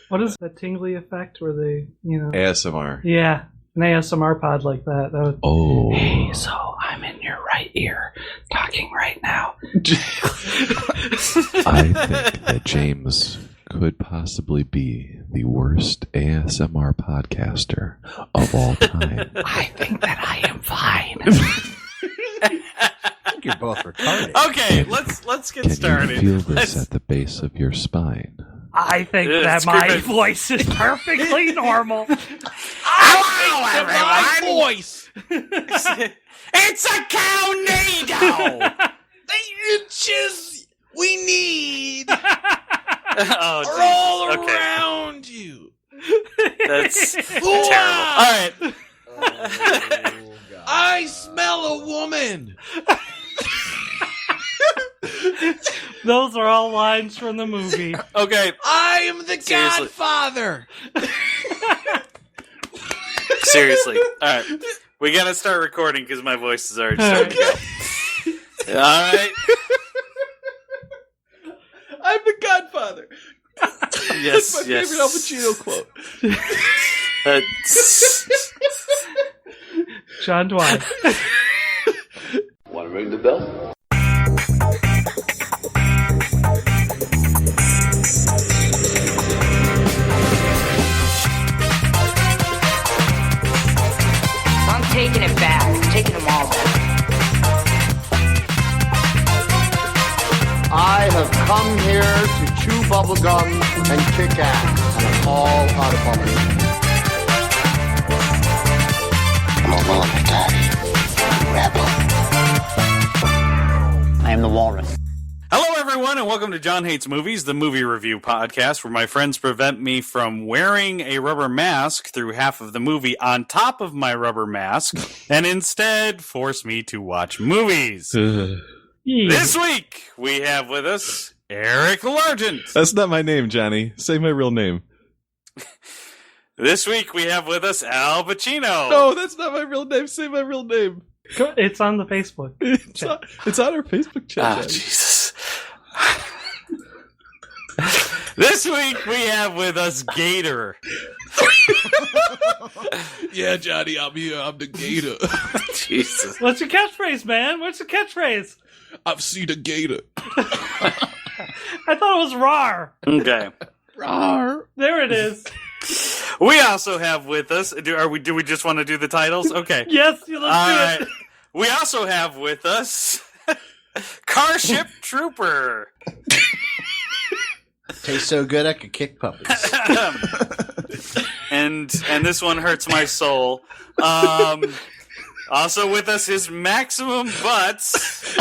What is that tingly effect where they, ASMR. Yeah, an ASMR pod like that. That would... Oh. Hey, so I'm in your right ear, talking right now. I think that James could possibly be the worst ASMR podcaster of all time. I think that I am fine. I think you're both retarded. Okay, let's get started. Can you feel this at the base of your spine? I think that my voice is perfectly normal. Hello, everyone! Voice. It's a cow-nado! The inches we need are all around you. That's terrible. All right. I smell a woman. Those are all lines from the movie. Okay. I am the Godfather. Seriously. All right. We got to start recording because my voice is already starting to go. All right. I'm the Godfather. Yes, That's my favorite Al Pacino quote. John Dwight. Want to ring the bell? I'm taking it back. I'm taking them all back. I have come here to chew bubblegum and kick ass. And I'm all out of bubblegum. I'm a loner, Daddy. Rebel. I am the walrus. Hello, everyone, and welcome to John Hates Movies, the movie review podcast, where my friends prevent me from wearing a rubber mask through half of the movie on top of my rubber mask, and instead force me to watch movies. This week, we have with us Eric Largent. That's not my name, Johnny. Say my real name. This week, we have with us Al Pacino. No, that's not my real name. Say my real name. It's on the Facebook. It's on our Facebook chat. Oh, Jesus. This week, we have with us Gator. Yeah, Johnny, I'm here. I'm the Gator. Jesus. What's your catchphrase, man? What's your catchphrase? I've seen a gator. I thought it was rawr. Okay. Rawr. There it is. We also have with us. Do we just want to do the titles? Okay. Yes, let's do it. We also have with us Carship Trooper. Tastes so good I could kick puppies. and this one hurts my soul. Also with us is Maximum Butts.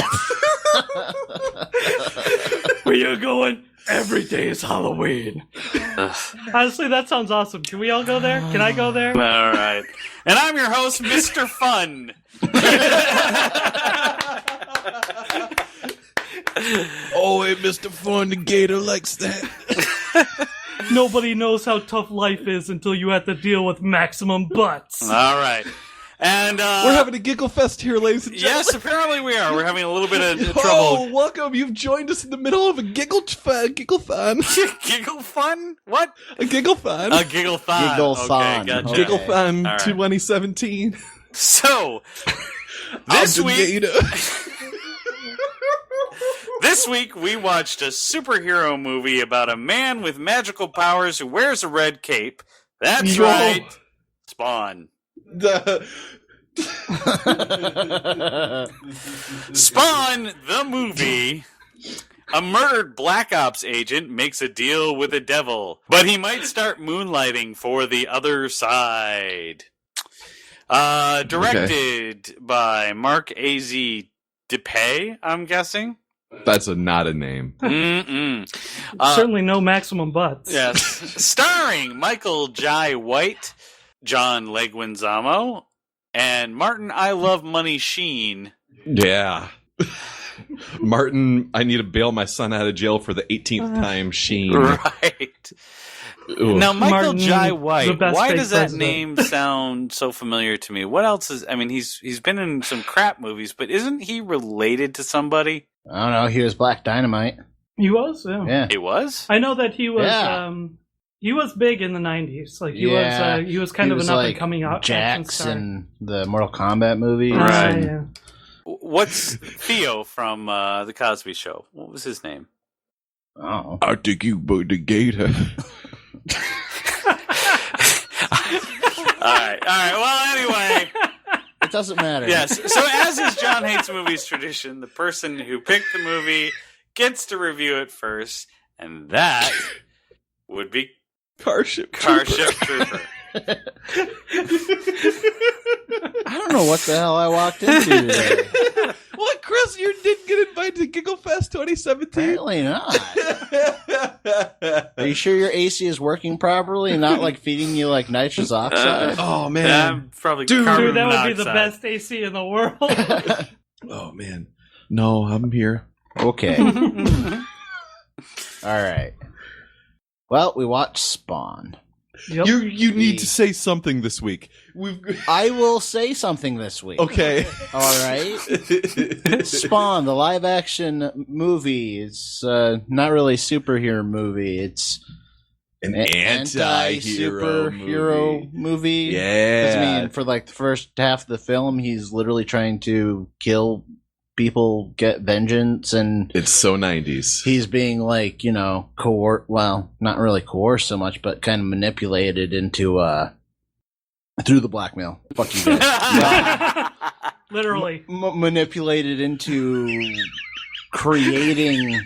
Where you going? Every day is Halloween. Honestly, that sounds awesome. Can we all go there? Can I go there? All right. And I'm your host, Mr. Fun. Oh, hey, Mr. Fun, the gator likes that. Nobody knows how tough life is until you have to deal with Maximum Butts. All right. And we're having a giggle fest here, ladies and gentlemen. Yes, apparently we are. We're having a little bit of trouble. Oh, welcome. You've joined us in the middle of a giggle fun. Giggle fun? What? A giggle fun. A giggle fun. Giggle Okay, fun. gotcha. Giggle fun All right. 2017. So, this week we watched a superhero movie about a man with magical powers who wears a red cape. That's Whoa. right. Spawn. Spawn, the movie. A murdered Black Ops agent makes a deal with the devil, but he might start moonlighting for the other side. Directed by Mark A.Z. DePay, I'm guessing. That's not a name. Certainly no Maximum Butts. Yes. Starring Michael Jai White, John Leguizamo, and Martin I Love Money Sheen. Yeah. Martin, I need to bail my son out of jail for the 18th time, Sheen. Right. Ooh. Now, Michael Martin, Jai the White, best why fake does that president. name sound so familiar to me? What else is... I mean, he's been in some crap movies, but isn't he related to somebody? I don't know. Here's Black Dynamite. He was? Yeah. Yeah. He was? I know that he was... Yeah. He was big in the 90s. Like he was kind of an up and coming out action Jax star. in the Mortal Kombat movie. Right. Yeah. What's Theo from The Cosby Show? What was his name? Oh. I think you put the gator. All right. Well, anyway. It doesn't matter. Yes. So as is John Hates Movies tradition, the person who picked the movie gets to review it first, and that would be Carship Trooper. I don't know what the hell I walked into today. What, Chris? You didn't get invited to Giggle Fest 2017? Apparently not. Are you sure your AC is working properly and not like feeding you like nitrous oxide? Oh, man. Yeah, probably Dude, carbon that would be the monoxide. best AC in the world. Oh, man. No, I'm here. Okay. All right. Well, we watched Spawn. Yep. You need to say something this week. I will say something this week. Okay. All right. Spawn, the live-action movie. It's not really a superhero movie. It's An anti-superhero movie. Yeah. 'Cause, I mean, for like the first half of the film, he's literally trying to kill people, get vengeance, and It's so 90s. he's being like, well, not really coerced so much, but kind of manipulated into through the blackmail. Fuck you guys. Literally. Manipulated into creating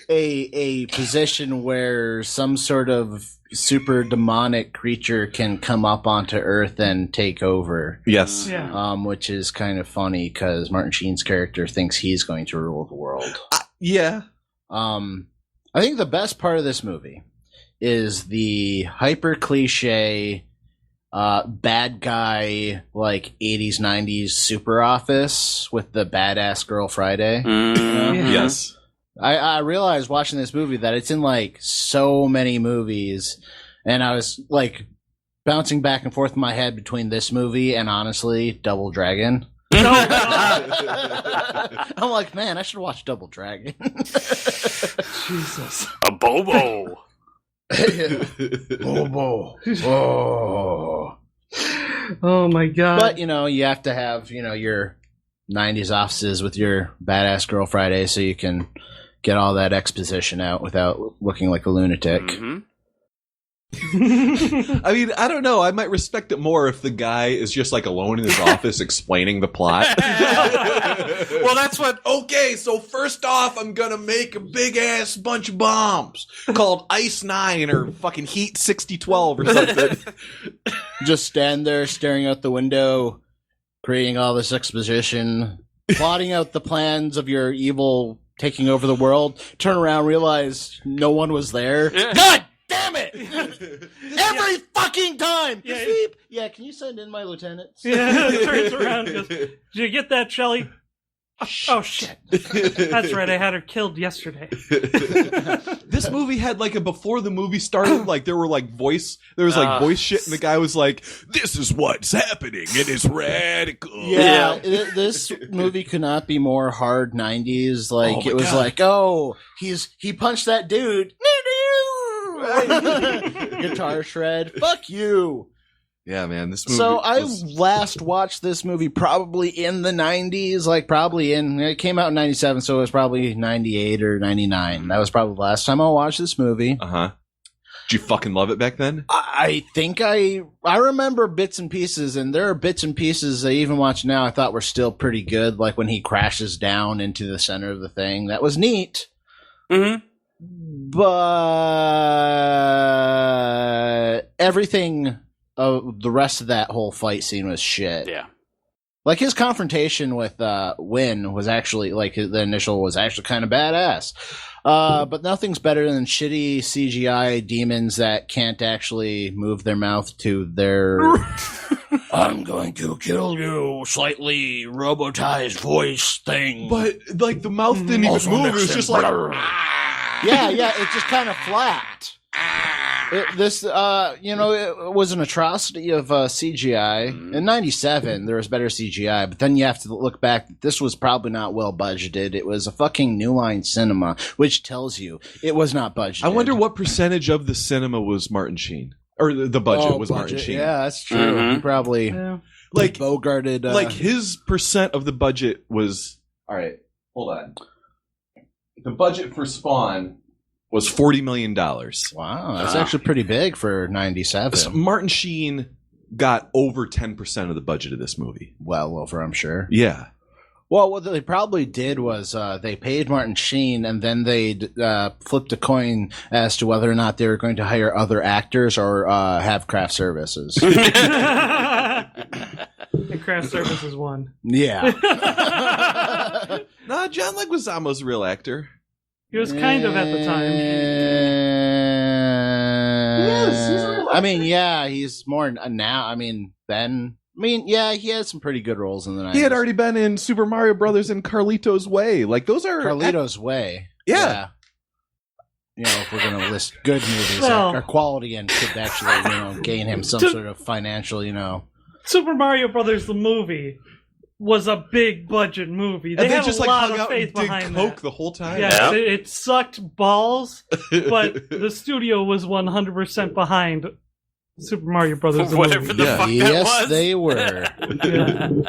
a position where some sort of super demonic creature can come up onto Earth and take over. Yes. Yeah. Which is kind of funny because Martin Sheen's character thinks he's going to rule the world. Yeah. I think the best part of this movie is the hyper cliche bad guy, like 80s, 90s super office with the badass girl Friday. Mm. Yes. I realized watching this movie that it's in like so many movies, and I was like bouncing back and forth in my head between this movie and honestly Double Dragon. I'm like, man, I should watch Double Dragon. Jesus. A Bobo. Bobo. Oh. Oh my god. But you have to have your 90s offices with your badass girl Friday so you can get all that exposition out without looking like a lunatic. Mhm. I mean, I don't know. I might respect it more if the guy is just like alone in his office explaining the plot. Well, that's what. Okay, so first off, I'm gonna make a big ass bunch of bombs called Ice 9 or fucking Heat 6012 or something. Just stand there staring out the window, creating all this exposition, plotting out the plans of your evil taking over the world, turn around, realize no one was there. God damn it! Every fucking time! Yeah. Sleep. Yeah, can you send in my lieutenants? Yeah, turns around and goes, did you get that, Shelley? Oh, shit. That's right, I had her killed yesterday. This movie had like a before the movie started, like there was voice shit, and the guy was like, "This is what's happening. It is radical." Yeah, this movie could not be more hard 90s. Like, Oh it was God. like, oh, he punched that dude. Guitar shred. Fuck you. Yeah, man. This movie. So I was- last watched this movie probably in the 90s, it came out in 97, so it was probably 98 or 99. That was probably the last time I watched this movie. Uh-huh. Did you fucking love it back then? I think I remember bits and pieces, and there are bits and pieces I even watch now I thought were still pretty good, like when he crashes down into the center of the thing. That was neat. Mm-hmm. But everything the rest of that whole fight scene was shit. Yeah. Like his confrontation with Wynn was actually the initial was actually kind of badass. But nothing's better than shitty CGI demons that can't actually move their mouth to their I'm going to kill you slightly robotized voice thing. But like the mouth didn't even Also move. It next was in just like yeah, it's just kind of flat. It was an atrocity of CGI. In '97, there was better CGI, but then you have to look back. This was probably not well budgeted. It was a fucking New Line Cinema, which tells you it was not budgeted. I wonder what percentage of the cinema was Martin Sheen, or the budget was Martin Sheen. Yeah, that's true. He probably like bogarted. Like his percent of the budget was. All right, hold on. The budget for Spawn was $40 million. Wow, that's actually pretty big for '97. So Martin Sheen got over 10% of the budget of this movie. Well over, I'm sure. Yeah. Well, what they probably did was they paid Martin Sheen, and then they flipped a coin as to whether or not they were going to hire other actors or have craft services. And craft services won. Yeah. Nah, John Leguizamo's a real actor. He was kind of at the time. Yes, he's a real actor. I mean, yeah, he's more now. I mean, Ben. I mean, yeah, he had some pretty good roles in the 90s. He had already been in Super Mario Brothers and Carlito's Way. Like, those are... Carlito's Way. Yeah. You know, if we're going to list good movies, Well, our quality end could actually, gain him some sort of financial, Super Mario Brothers, the movie, was a big budget movie. They had just a lot hung of out faith and did behind coke that. the whole time. Yeah, it sucked balls, but the studio was 100% behind Super Mario Brothers. The Whatever movie. the fuck that Yes, was. they were. Yeah.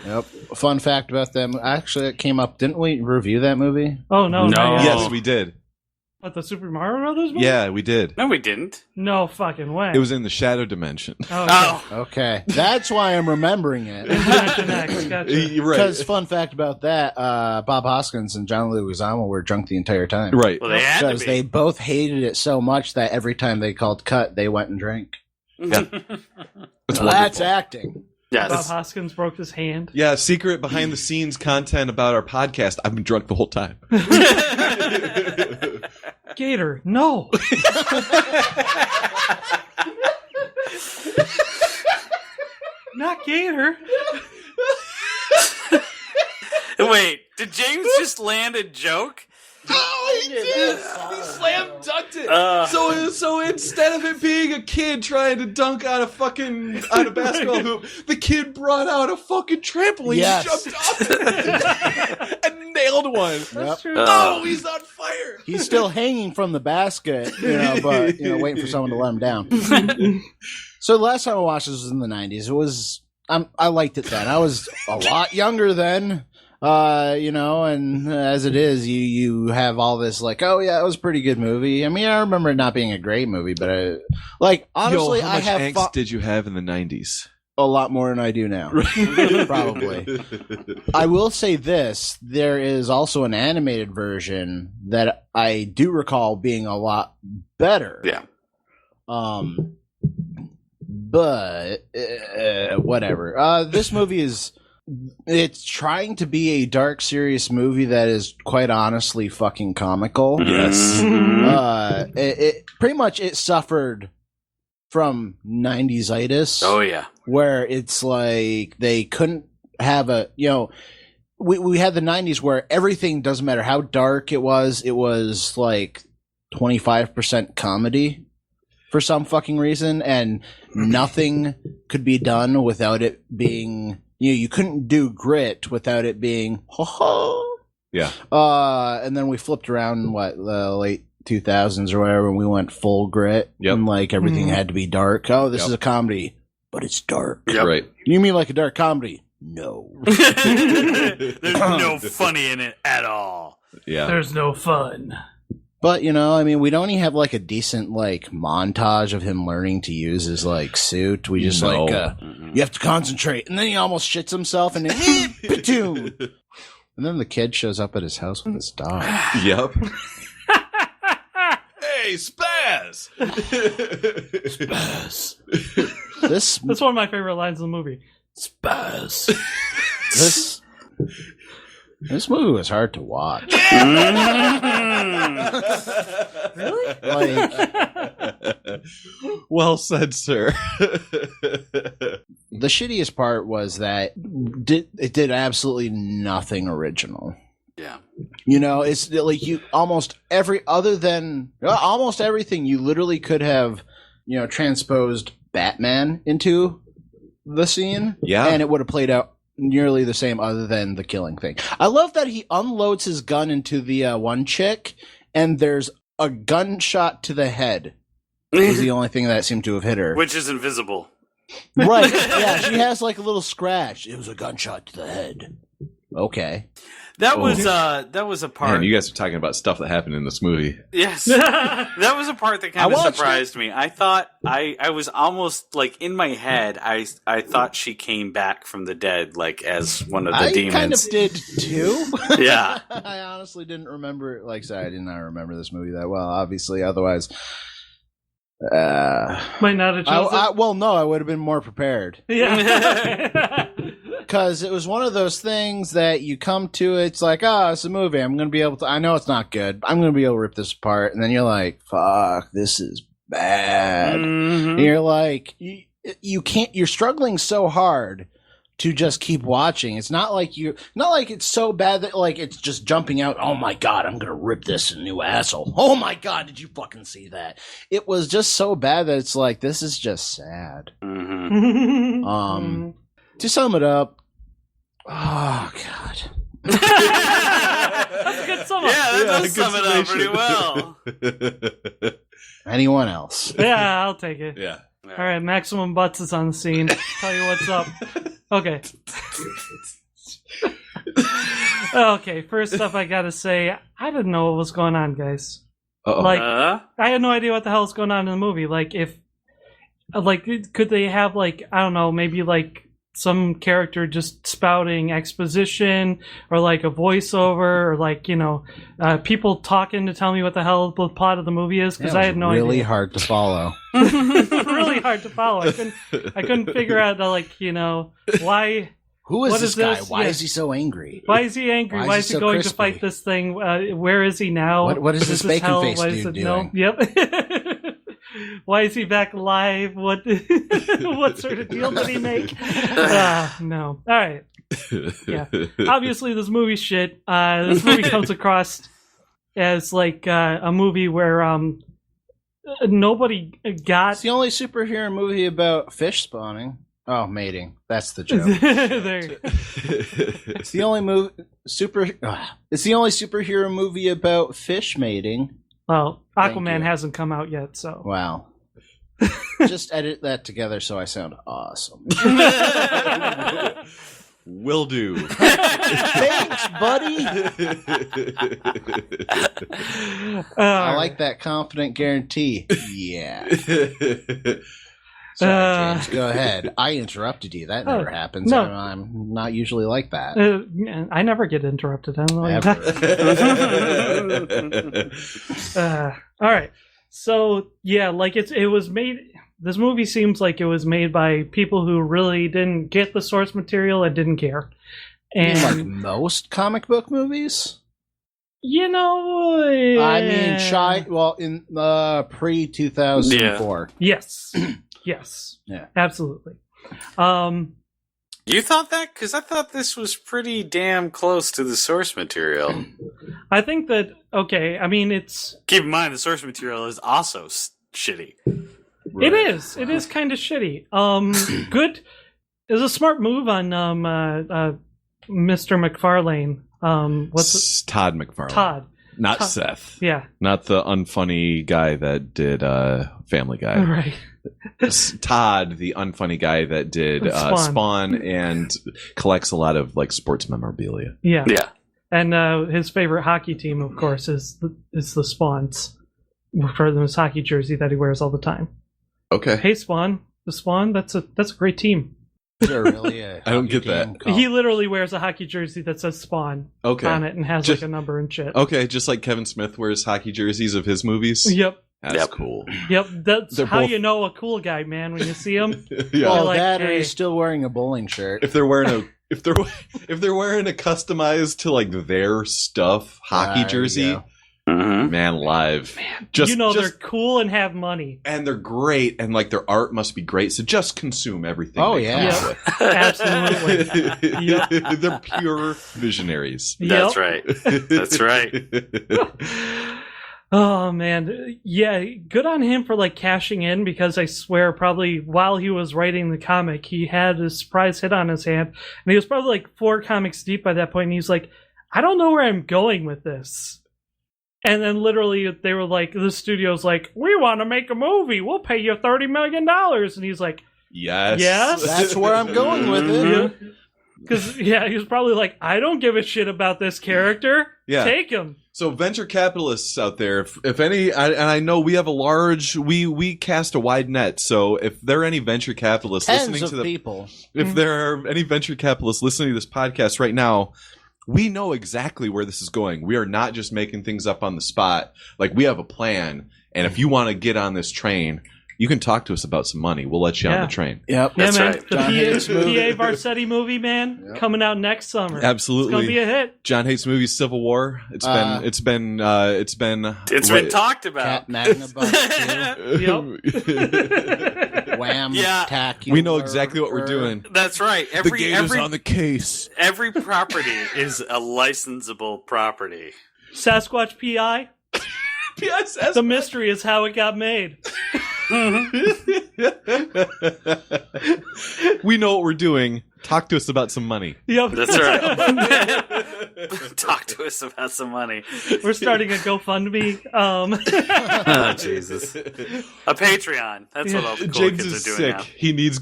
Yep. Fun fact about them. Actually, it came up. Didn't we review that movie? Oh, no. No. Not yet. Yes, we did. What, the Super Mario Brothers movie? Yeah, we did. No, we didn't. No fucking way. It was in the shadow dimension. Oh, Oh. Okay. That's why I'm remembering it. Dimension X, gotcha. You're right. Because fun fact about that, Bob Hoskins and John Leguizamo were drunk the entire time. Right. Well, they had to Because be. they both hated it so much that every time they called cut, they went and drank. Yeah. It's That's wonderful. acting. Bob Yes. Hoskins broke his hand. Yeah, secret behind the scenes content about our podcast. I've been drunk the whole time. Gator, no. Not Gator. Wait, did James just land a joke? Oh, he did! He slam dunked it. Uh. So instead of it being a kid trying to dunk on a basketball hoop, the kid brought out a fucking trampoline, Yes. jumped off it, and nailed one. That's true. Oh, he's on fire! He's still hanging from the basket, but waiting for someone to let him down. So the last time I watched this was in the 90s. It was I liked it then. I was a lot younger then. And as it is, you have all this like, oh yeah, it was a pretty good movie. I mean, I remember it not being a great movie, but honestly, how I much have angst did you have in the 90s? a lot more than I do now. Probably. I will say this: there is also an animated version that I do recall being a lot better. Yeah. But whatever. This movie it's trying to be a dark, serious movie that is quite honestly fucking comical. Yes. It pretty much it suffered from 90s-itis. Oh, yeah. Where it's like they couldn't have we had the 90s where everything, doesn't matter how dark it was like 25% comedy for some fucking reason, and nothing could be done without it being, you couldn't do Grit without it being Yeah. and then we flipped around in the late 2000s or whatever, and we went full Grit. Yep. And like everything had to be dark. Oh, this Yep. is a comedy, but it's dark. Yep. Right. You mean like a dark comedy? No. There's no funny in it at all. Yeah. There's no fun. But we don't even have like a decent like montage of him learning to use his like suit. We just No. you have to concentrate, and then he almost shits himself, and then patoom. And then the kid shows up at his house with his dog. Yep. Hey, Spaz! This That's one of my favorite lines in the movie. Spaz. this movie was hard to watch. Really? Like, Well said, sir. the shittiest part was that it did absolutely nothing original. Yeah. You know, it's like you almost everything you literally could have, you know, transposed Batman into the scene. Yeah. And it would have played out nearly the same other than the killing thing. I love that he unloads his gun into the one chick and there's a gunshot to the head. Was the only thing that seemed to have hit her. Which is invisible. Right. Yeah, she has like a little scratch. It was a gunshot to the head. Okay. That was a part. Man, you guys are talking about stuff that happened in this movie. Yes. That was a part that kind of surprised me. I thought I was almost like in my head I thought she came back from the dead like as one of the demons. I kind of did too. Yeah. I honestly didn't remember, like I said, I did not remember this movie that well, obviously, otherwise might not have chosen. well, no, I would have been more prepared. Yeah. Because it was one of those things that you come to, it's like, it's a movie. I'm going to be able to, I know it's not good, but I'm going to be able to rip this apart. And then you're like, fuck, this is bad. Mm-hmm. And you're like, you can't, you're struggling so hard to just keep watching. It's not like it's so bad that like it's just jumping out. Oh my God, I'm going to rip this a new asshole. Oh my God, did you fucking see that? It was just so bad that it's like, this is just sad. Mm-hmm. To sum it up, oh God. That's a good sum up. Yeah, that does sum it up pretty well. Anyone else? Yeah, I'll take it. Yeah. All right, Maximum Butts is on the scene. Tell you what's up. Okay. Okay, first up, I gotta say, I didn't know what was going on, guys. Uh-oh. Like, I had no idea what the hell was going on in the movie. Like, could they have, like, I don't know, maybe, like, some character just spouting exposition or like a voiceover or like, you know, people talking to tell me what the hell the plot of the movie is, because I had no idea. Really hard to follow. Really hard to follow. I couldn't figure out the, like, you know, why. Who is what this guy? this? Why Yeah. is he so angry? Why is he angry? Why is he so going crispy? to fight this thing? Where is he now? What is this bacon hell? face Why is dude it no? doing? Yep. Why is he back alive? What what sort of deal did he make? No. All right. Yeah. Obviously, this movie's shit. This movie comes across as like a movie where nobody got. It's the only superhero movie about fish spawning. Oh, mating. That's the joke. There. It's the only It's the only superhero movie about fish mating. Well, Thank Aquaman you. hasn't come out yet, so. Wow. Just edit that together so I sound awesome. Will do. Thanks, buddy. I like that confident guarantee. Yeah. Sorry, James. Go ahead. I interrupted you. That never happens. no. I'm not usually like that. I never get interrupted. I don't know. Ever. All right. So yeah, like it was made. This movie seems like it was made by people who really didn't get the source material and didn't care. And Like most comic book movies? you know, I mean, in pre-2004. yes, yes, Yeah. absolutely. You thought that? Because I thought this was pretty damn close to the source material. I think that I mean, it's Keep in mind, the source material is also shitty. It is kind of shitty. Good. It was a smart move on Mr. McFarlane. What's Todd McFarlane? Todd. Not Seth. Yeah. Not the unfunny guy that did Family Guy. Right. Todd, the unfunny guy that did Spawn and collects a lot of like sports memorabilia. Yeah. Yeah. And his favorite hockey team, of course, is the Spawns. For his hockey jersey that he wears all the time. Okay. Hey, Spawn. The Spawn, that's a great team. Is there really a I don't hockey get that. team called- He literally wears a hockey jersey that says Spawn on it and has like a number and shit. Okay, just like Kevin Smith wears hockey jerseys of his movies. Yep. That's cool. Yep. That's They're how both- you know a cool guy, man, when you see him. Yeah. Well, like, that or hey. he's still wearing a bowling shirt. If they're wearing a if they're wearing a customized to like their stuff hockey There you jersey, go. Man alive. They're cool and have money. And they're great, and like their art must be great, so just consume everything. Oh, they yeah. come out with. Absolutely. Yep. They're pure visionaries. That's right. That's right. Oh man, yeah, good on him for like cashing in, because I swear probably while he was writing the comic, he had a surprise hit on his hand, and he was probably like 4 comics deep by that point, and he's like, I don't know where I'm going with this. And then literally they were like, the studio's like, we want to make a movie, we'll pay you $30 million, and he's like, Yes. That's where I'm going with it. Because he was probably like, I don't give a shit about this character. Yeah. Take him. So venture capitalists out there, if any, and I know we have a large, we cast a wide net. So if there are any venture capitalists listening to people, if there are any venture capitalists listening to this podcast right now, we know exactly where this is going. We are not just making things up on the spot. Like, we have a plan, and if you want to get on this train, you can talk to us about some money. We'll let you on the train. Yep, that's man. right. The PA Varsetti movie, man, coming out next summer. Absolutely, it's gonna be a hit. John Hates Movies, Civil War. It's been talked about. Cat Magna Wham! Tack. We know exactly what we're doing. That's right. Every on the case. Every property is a licensable property. Sasquatch PI. PSS. The mystery is how it got made. We know what we're doing. Talk to us about some money. Yep. That's right. Talk to us about some money. We're starting a GoFundMe. Oh, Jesus. A Patreon. That's what all the cool James kids is are doing sick. now. He needs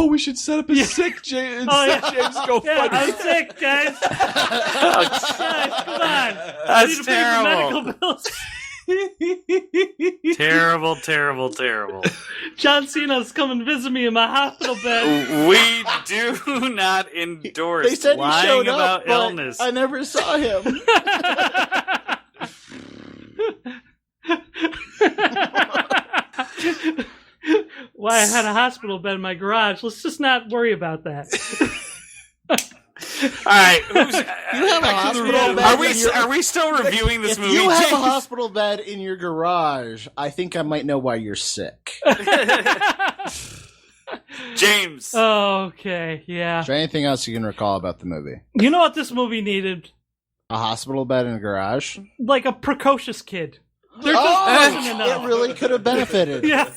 we should set up a sick James. James GoFundMe. Yeah, I'm sick, guys. Guys, come on. I That's need to pay for medical bills. Terrible, terrible, terrible. John Cena's come and visit me in my hospital bed. We do not endorse They said he lying showed about up, but illness. I never saw him. Why I had a hospital bed in my garage. Let's just not worry about that. All right, You have a hospital bed. are we still reviewing this If movie? you have a James? hospital bed in your garage, I think I might know why you're sick. James. Okay, yeah. Is there anything else you can recall about the movie? You know what this movie needed? A hospital bed in a garage? Like a precocious kid. There just wasn't enough. It really could have benefited. Yeah.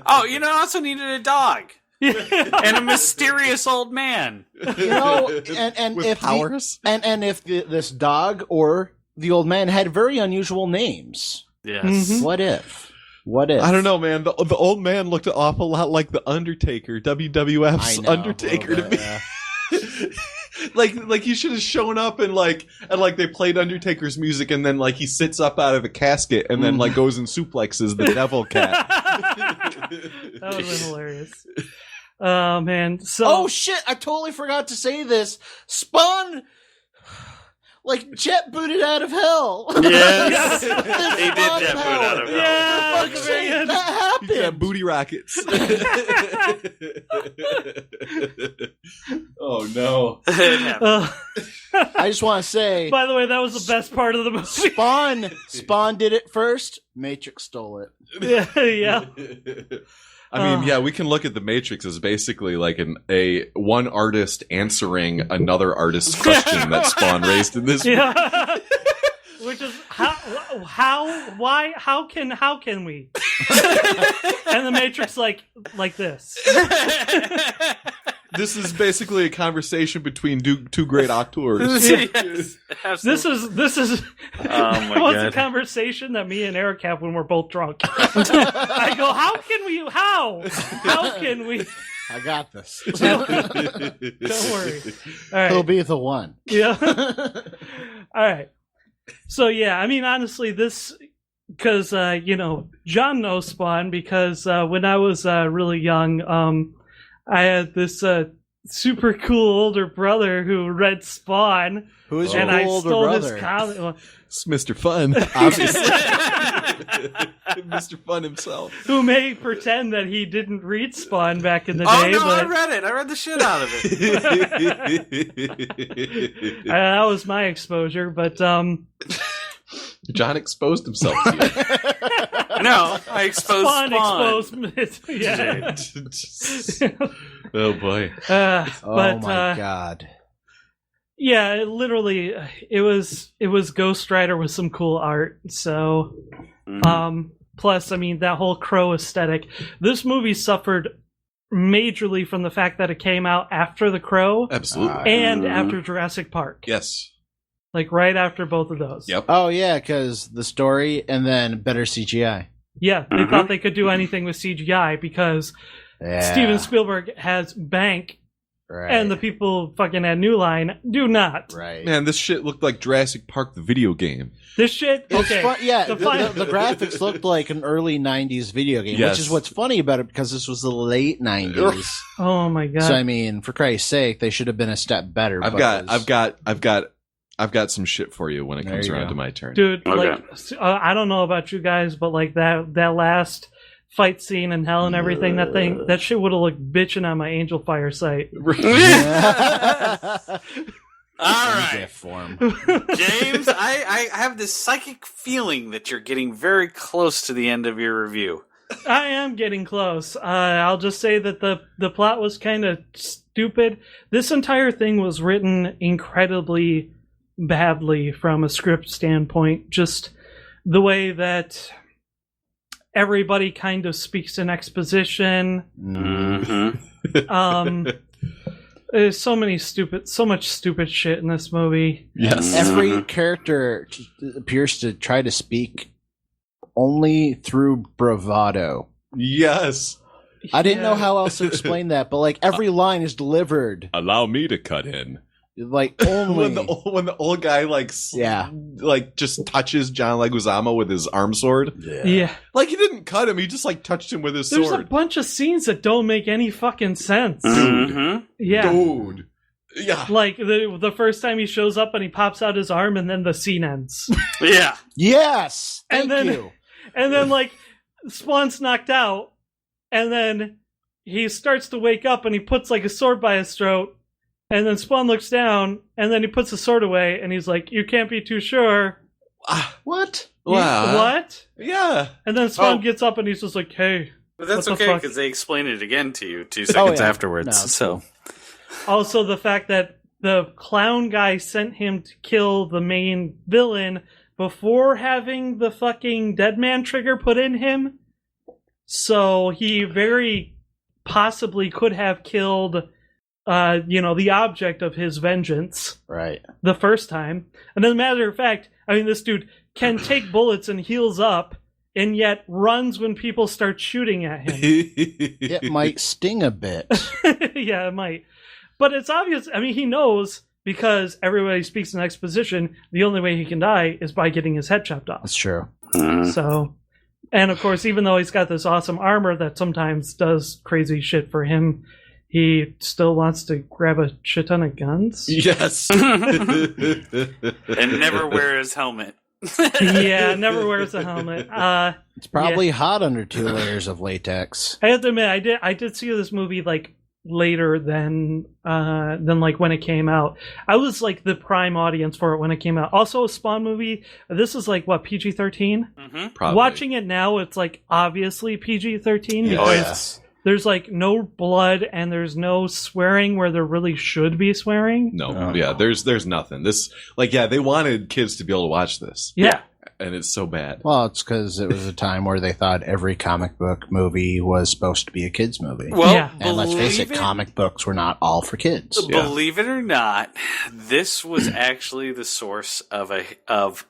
Oh, you know, I also needed a dog. And a mysterious old man. You know, and With if powers? this dog or the old man had very unusual names. Yes. Mhm. What if? What if? I don't know, man. The old man looked an awful lot like the Undertaker, WWF's I know, Undertaker a to little me. bit, yeah. like he should have shown up and they played Undertaker's music, and then like he sits up out of a casket and then like goes and suplexes the devil cat. That would have been hilarious. Oh, man. So, Oh shit! I totally forgot to say this. Spawn, like jet booted out of hell. Yes. He did Spawn jet boot out of hell. yeah, For fuck's sake, that He's got happened. booty rockets. Oh no! It happened. I just want to say, by the way, that was the best part of the movie. Spawn did it first. Matrix stole it. Yeah. I mean, yeah, we can look at the Matrix as basically like one artist answering another artist's question that Spawn raised in this. Yeah. Which is how can we? And the Matrix like this. This is basically a conversation between two great actors. Yes, This is Oh my that was a God. conversation that me and Eric have when we're both drunk. I go, how can we? I got this. Don't worry. All right. He'll be the one. Yeah. All right. So yeah, I mean, honestly, this because John knows Spawn because when I was really young, I had this super cool older brother who read Spawn, Who is and your I older stole brother? his comic. Well, It's Mr. Fun, obviously. Mr. Fun himself. who may pretend that he didn't read Spawn back in the Oh day, no, I but read it. I read the shit out of it. that was my exposure. But John exposed himself to you. No, I exposed Spawn Spawn. exposed. Yeah. Oh boy. Oh my god. Yeah, literally, it was Ghost Rider with some cool art. So, plus, I mean, that whole crow aesthetic. This movie suffered majorly from the fact that it came out after The Crow Absolutely. and after Jurassic Park. Yes. Like right after both of those. Yep. Oh yeah, because the story and then better CGI. Yeah, they thought they could do anything with CGI because Steven Spielberg has bank. Right. And the people fucking at New Line do not. Right. Man, this shit looked like Jurassic Park, the video game. This shit, It's okay. fun, yeah, the the graphics looked like an early 90s video game, Yes. which is what's funny about it because this was the late 90s. Oh my god. So I mean, for Christ's sake, they should have been a step better. I've got some shit for you when it comes around to my turn. Dude, Okay. like, I don't know about you guys, but like that last fight scene in hell and everything, that shit would have looked bitching on my Angel Fire site. All right. GIF form. James, I have this psychic feeling that you're getting very close to the end of your review. I am getting close. I'll just say that the plot was kind of stupid. This entire thing was written incredibly badly from a script standpoint. Just the way that everybody kind of speaks in exposition. There's so much stupid shit in this movie. Yes. Every character appears to try to speak only through bravado. Yes. I didn't know how else to explain that, but like every line is delivered Allow me to cut in. like only. when the old guy like just touches John Leguizamo with his arm sword. Yeah. Like he didn't cut him, he just like touched him with his There's sword. a bunch of scenes that don't make any fucking sense. Yeah. Dude. Yeah. Like the first time he shows up and he pops out his arm and then the scene ends. Yeah. Yes, thank And then- you. And then like Spawn's knocked out and then he starts to wake up and he puts like a sword by his throat and then Spawn looks down and then he puts the sword away and he's like, you can't be too sure. What? Wow. What? Yeah. And then Spawn Oh. gets up and he's just like, hey. But that's What the okay fuck? because they explain it again to you 2 seconds yeah. afterwards. No, it's so Also, the fact that the clown guy sent him to kill the main villain before having the fucking dead man trigger put in him. So he very possibly could have killed, the object of his vengeance Right. the first time. And as a matter of fact, I mean, this dude can take bullets and heals up and yet runs when people start shooting at him. It might sting a bit. Yeah, it might. But it's obvious. I mean, he knows because everybody speaks in exposition. The only way he can die is by getting his head chopped off. That's true. So, and of course, even though he's got this awesome armor that sometimes does crazy shit for him, he still wants to grab a shit ton of guns. Yes. and never wear his helmet. Yeah, never wears a helmet. It's probably hot under 2 layers of latex. I have to admit, I did see this movie like later than like when it came out. I was like the prime audience for it when it came out. Also a Spawn movie. This is like what, PG-13? Probably. Watching it now, it's like obviously PG-13 because Oh, yes. there's like no blood and there's no swearing where there really should be swearing. No, yeah, there's nothing. This, like, yeah, they wanted kids to be able to watch this, Yeah. and it's so bad. Well, it's because it was a time where they thought every comic book movie was supposed to be a kid's movie. Well, Yeah. And let's face it, believe comic books were not all for kids. Yeah. Believe it or not, this was actually the source of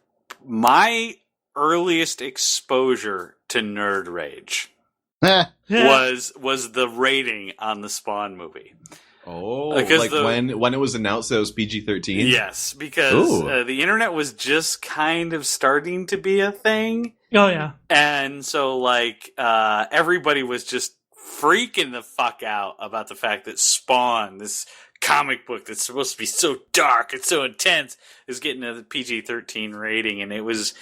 my earliest exposure to nerd rage. Eh, Was the rating on the Spawn movie? Oh, Because like when it was announced that it was PG-13. Yes, because Ooh. the internet was just kind of starting to be a thing, Oh yeah. and so like everybody was just freaking the fuck out about the fact that Spawn, this comic book that's supposed to be so dark and so intense, is getting a PG-13 rating, and it was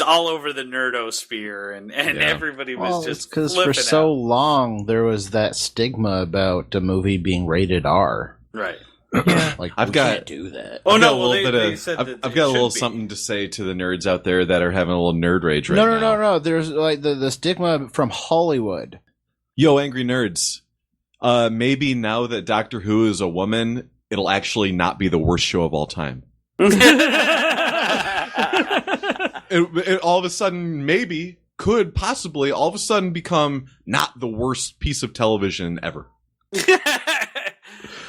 all over the nerdosphere, and everybody was well, just because for so long there was that stigma about a movie being rated R. right. Yeah. Like, I've we got- can't do that. Oh I've got no! a Well, little they bit said of. that I've it got a little should be. something to say to the nerds out there that are having a little nerd rage right now. No. There's like the stigma from Hollywood. Yo, angry nerds. Maybe now that Doctor Who is a woman, it'll actually not be the worst show of all time. It all of a sudden could possibly all of a sudden become not the worst piece of television ever.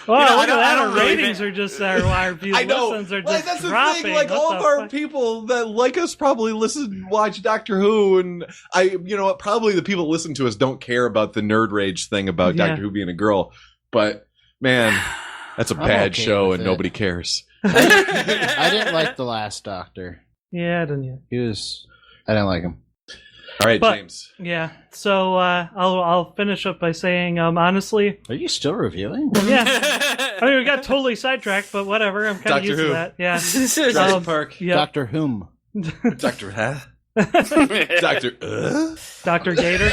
Well, You know, look at that. I Our don't really ratings think- are just our view I know. listens are Like, just that's dropping. the thing. Like What all the of our fuck? people that like us probably watch Doctor Who, and you know what? Probably the people that listen to us don't care about the nerd rage thing about Yeah. Doctor Who being a girl. But man, that's a I'm bad okay show, with and it. nobody cares. I didn't like the last Doctor. Yeah, I didn't yet. I didn't like him. All right, But- James. Yeah. So I'll finish up by saying, honestly, Are you still reviewing? yeah. I mean, we got totally sidetracked, but whatever. I'm kind of Doctor used Who. to that. Yeah. Jurassic Park. Yeah. Doctor Whom? Doctor Huh? Doctor Dr. Gator.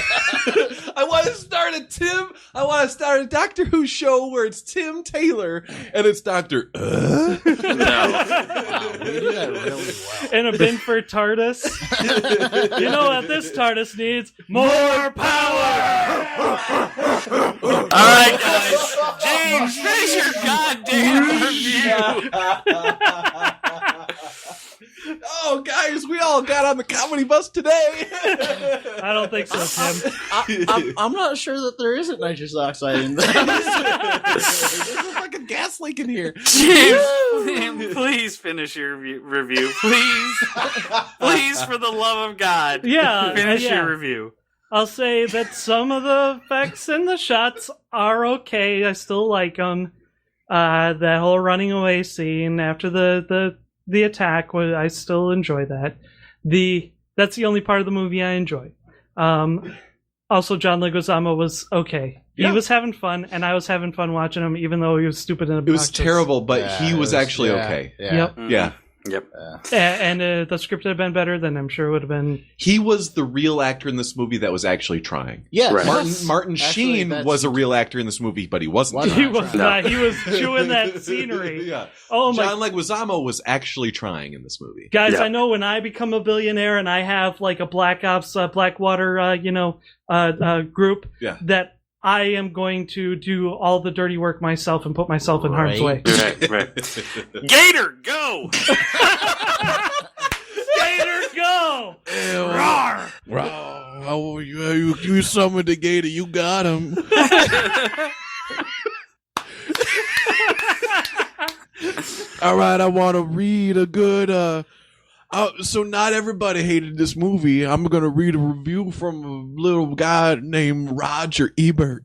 I want to start a Doctor Who show where it's Tim Taylor and it's Doctor Wow, we do that really well. In a bin for TARDIS. You know what this TARDIS needs? More power! All right, guys. James, finish your goddamn review. Oh, guys, we all got on the comedy bus today. I don't think so, Tim. I'm not sure that there isn't nitrous oxide in There's a fucking gas leak in here. James, please finish your review. Please. Please, for the love of God. Yeah, Finish yeah. your review. I'll say that some of the effects and the shots are okay. I still like them. That whole running away scene after the attack, I still enjoy that. That's the only part of the movie I enjoy. Also, John Leguizamo was okay. Yeah. He was having fun, and I was having fun watching him, even though he was stupid and It obnoxious. was terrible, but Yeah, he it was actually yeah, okay. Yeah. Yep. Yeah. Yep. And the script had been better, then I'm sure it would have been. He was the real actor in this movie that was actually trying. Yes. Right. Martin Actually, Sheen that's- was a real actor in this movie, but he wasn't. What? He was No. not. He was chewing that scenery. Yeah. Oh my John Leguizamo was actually trying in this movie. guys! Yeah. I know when I become a billionaire and I have like a Black Ops, Blackwater, group, Yeah. that I am going to do all the dirty work myself and put myself in harm's way. Right, right. Gator, go! Gator, go! Roar! Oh, you summoned the gator. You got him. All right, I want to read a good. So not everybody hated this movie. I'm gonna read a review from a little guy named Roger Ebert,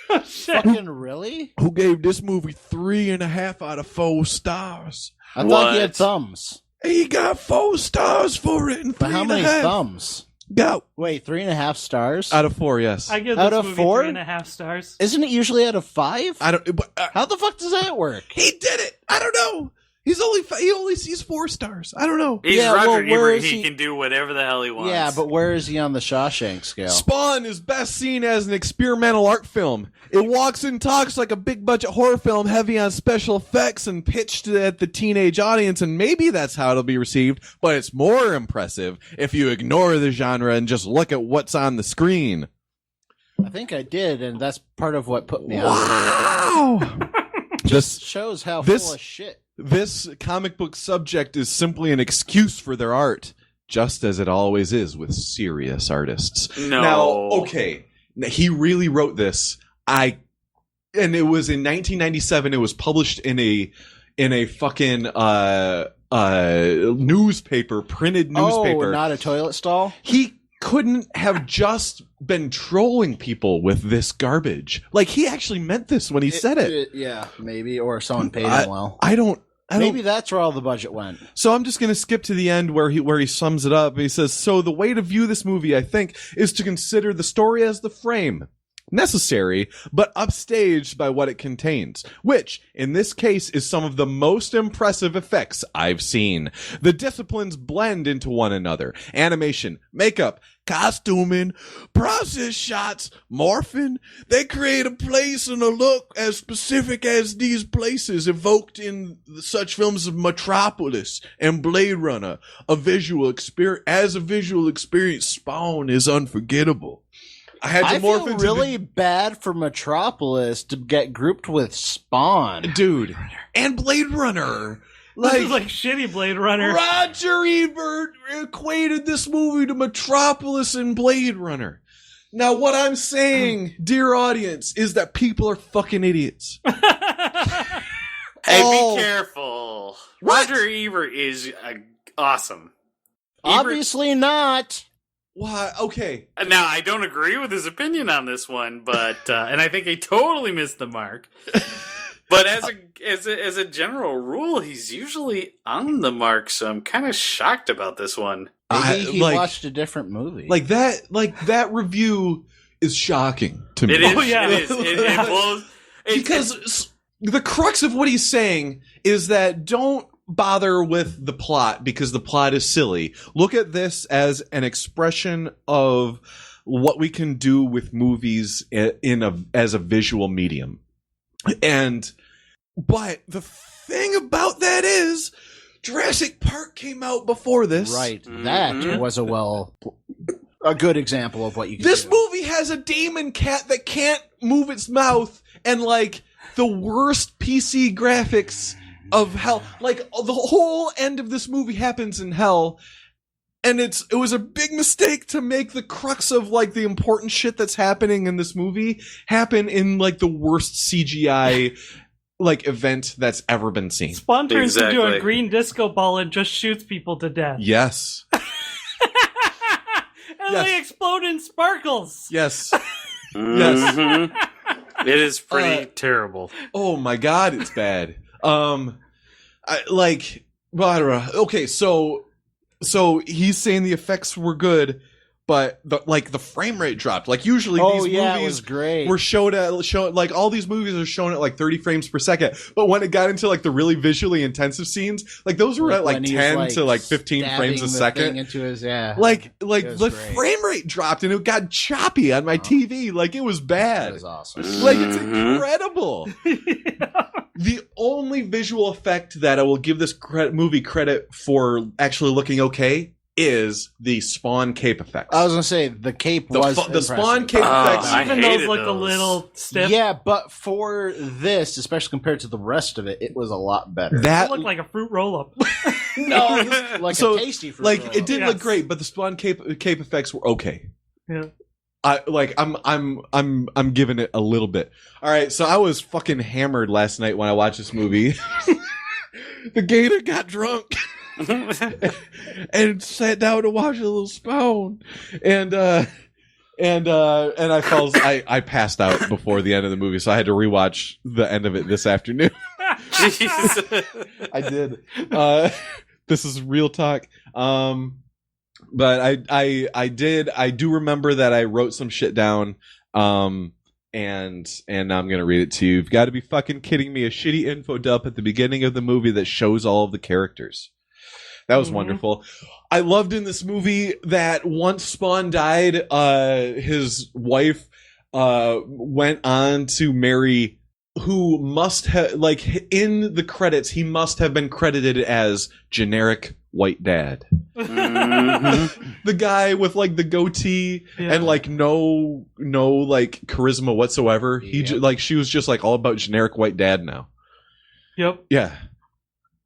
Fucking really? who gave this movie 3.5 out of 4 stars. I thought he What? had thumbs. He got 4 stars for it, and But how many 3.5 thumbs? Got Wait, 3.5 stars? out of 4. Yes, I give Out this of movie 4? 3.5 stars. Isn't it usually out of 5? I don't. But, How the fuck does that work? he did it. I don't know. He only sees 4 stars. I don't know. He's Yeah, Roger well, where Ebert. is He he- can do whatever the hell he wants. Yeah, but where is he on the Shawshank scale? Spawn is best seen as an experimental art film. It walks and talks like a big budget horror film heavy on special effects and pitched at the teenage audience, and maybe that's how it'll be received, but it's more impressive if you ignore the genre and just look at what's on the screen. I think I did, and that's part of what put me on. Wow! Just shows how this- full of shit. This comic book subject is simply an excuse for their art, just as it always is with serious artists. No. Now, okay, he really wrote this. And it was in 1997. It was published in a fucking newspaper, printed newspaper. Oh, not a toilet stall? He couldn't have just been trolling people with this garbage. Like, he actually meant this when he said it. Yeah, maybe, or someone paid him well. I don't. Maybe that's where all the budget went. So I'm just going to skip to the end where he sums it up. He says, "So the way to view this movie, I think, is to consider the story as the frame. necessary, but upstaged by what it contains, which, in this case, is some of the most impressive effects I've seen. The disciplines blend into one another. Animation, makeup, costuming, process shots, morphing. They create a place and a look as specific as these places evoked in such films as Metropolis and Blade Runner. A visual experience, Spawn is unforgettable. I feel really bad for Metropolis to get grouped with Spawn. Dude, and Blade Runner. This is like shitty Blade Runner. Roger Ebert equated this movie to Metropolis and Blade Runner. Now, what I'm saying, dear audience, is that people are fucking idiots. Hey, be careful. What? Roger Ebert is awesome. Obviously not. Why? Okay. Now, I don't agree with his opinion on this one, but and I think he totally missed the mark. But as a general rule, he's usually on the mark, so I'm kind of shocked about this one. Maybe he watched a different movie. Like that review is shocking to me. It is. Oh, yeah. It is. It blows. Because the crux of what he's saying is that don't bother with the plot because the plot is silly. Look at this as an expression of what we can do with movies as a visual medium. But the thing about that is Jurassic Park came out before this. Right. That was a good example of what you can This do. movie has a demon cat that can't move its mouth and like the worst PC graphics of hell. Like the whole end of this movie happens in hell. And it was a big mistake to make the crux of like the important shit that's happening in this movie happen in like the worst CGI like event that's ever been seen. Spawn turns into Exactly. a green disco ball and just shoots people to death. Yes. And they explode in sparkles. Yes. Yes. Mhm. It is pretty terrible. Oh my god, it's bad. I don't know. Okay, so he's saying the effects were good, but the frame rate dropped. Like usually these it was movies great. were shown like all these movies are shown at like 30 frames per second. But when it got into like the really visually intensive scenes, like those were at like when he 10 was, to like 15 frames a stabbing the second. thing into his, Like It was the great. frame rate dropped and it got choppy on my TV. Like it was that bad. was awesome. Like it's Mhm. incredible. The only visual effect that I will give this movie credit for actually looking okay is the Spawn cape effects. I was gonna say the cape The was the Spawn impressive. cape effects. I Even those hated look a those. little stiff. Yeah, but for this, especially compared to the rest of it, it was a lot better. It That looked like a fruit roll-up. no, like so, a tasty fruit like roll-up. it did Yes. look great, but the Spawn cape effects were okay. Yeah. I'm giving it a little bit. All right, so I was fucking hammered last night when I watched this movie. The gator got drunk and sat down to watch a little Spawn, and I passed out before the end of the movie, so I had to rewatch the end of it this afternoon. Jeez. I did. This is real talk. But I do remember that I wrote some shit down. And now I'm gonna read it to you. You've got to be fucking kidding me! A shitty info dump at the beginning of the movie that shows all of the characters. That was wonderful. I loved in this movie that once Spawn died, his wife went on to marry, who must have, like, in the credits, he must have been credited as generic white dad. Mhm. The guy with like the goatee and like no like charisma whatsoever. She was just like all about generic white dad now. Yep. Yeah,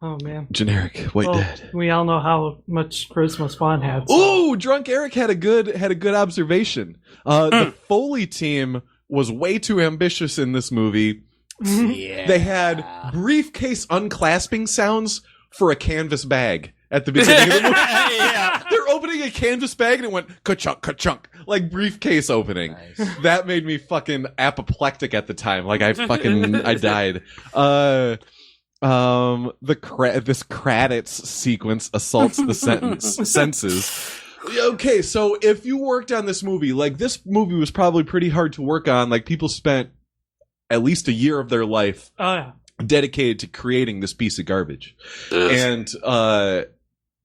Oh, man. generic white Well, dad. we all know how much charisma Spawn had. so- Ooh, Drunk Eric had a good observation. The Foley team was way too ambitious in this movie. Yeah. They had briefcase unclasping sounds for a canvas bag at the beginning of the movie. Yeah. They're opening a canvas bag and it went ka-chunk, ka-chunk, like briefcase opening. Nice. That made me fucking apoplectic at the time. Like I died. This credits sequence assaults the senses. Okay, so if you worked on this movie, like this movie was probably pretty hard to work on. Like people spent at least a year of their life dedicated to creating this piece of garbage.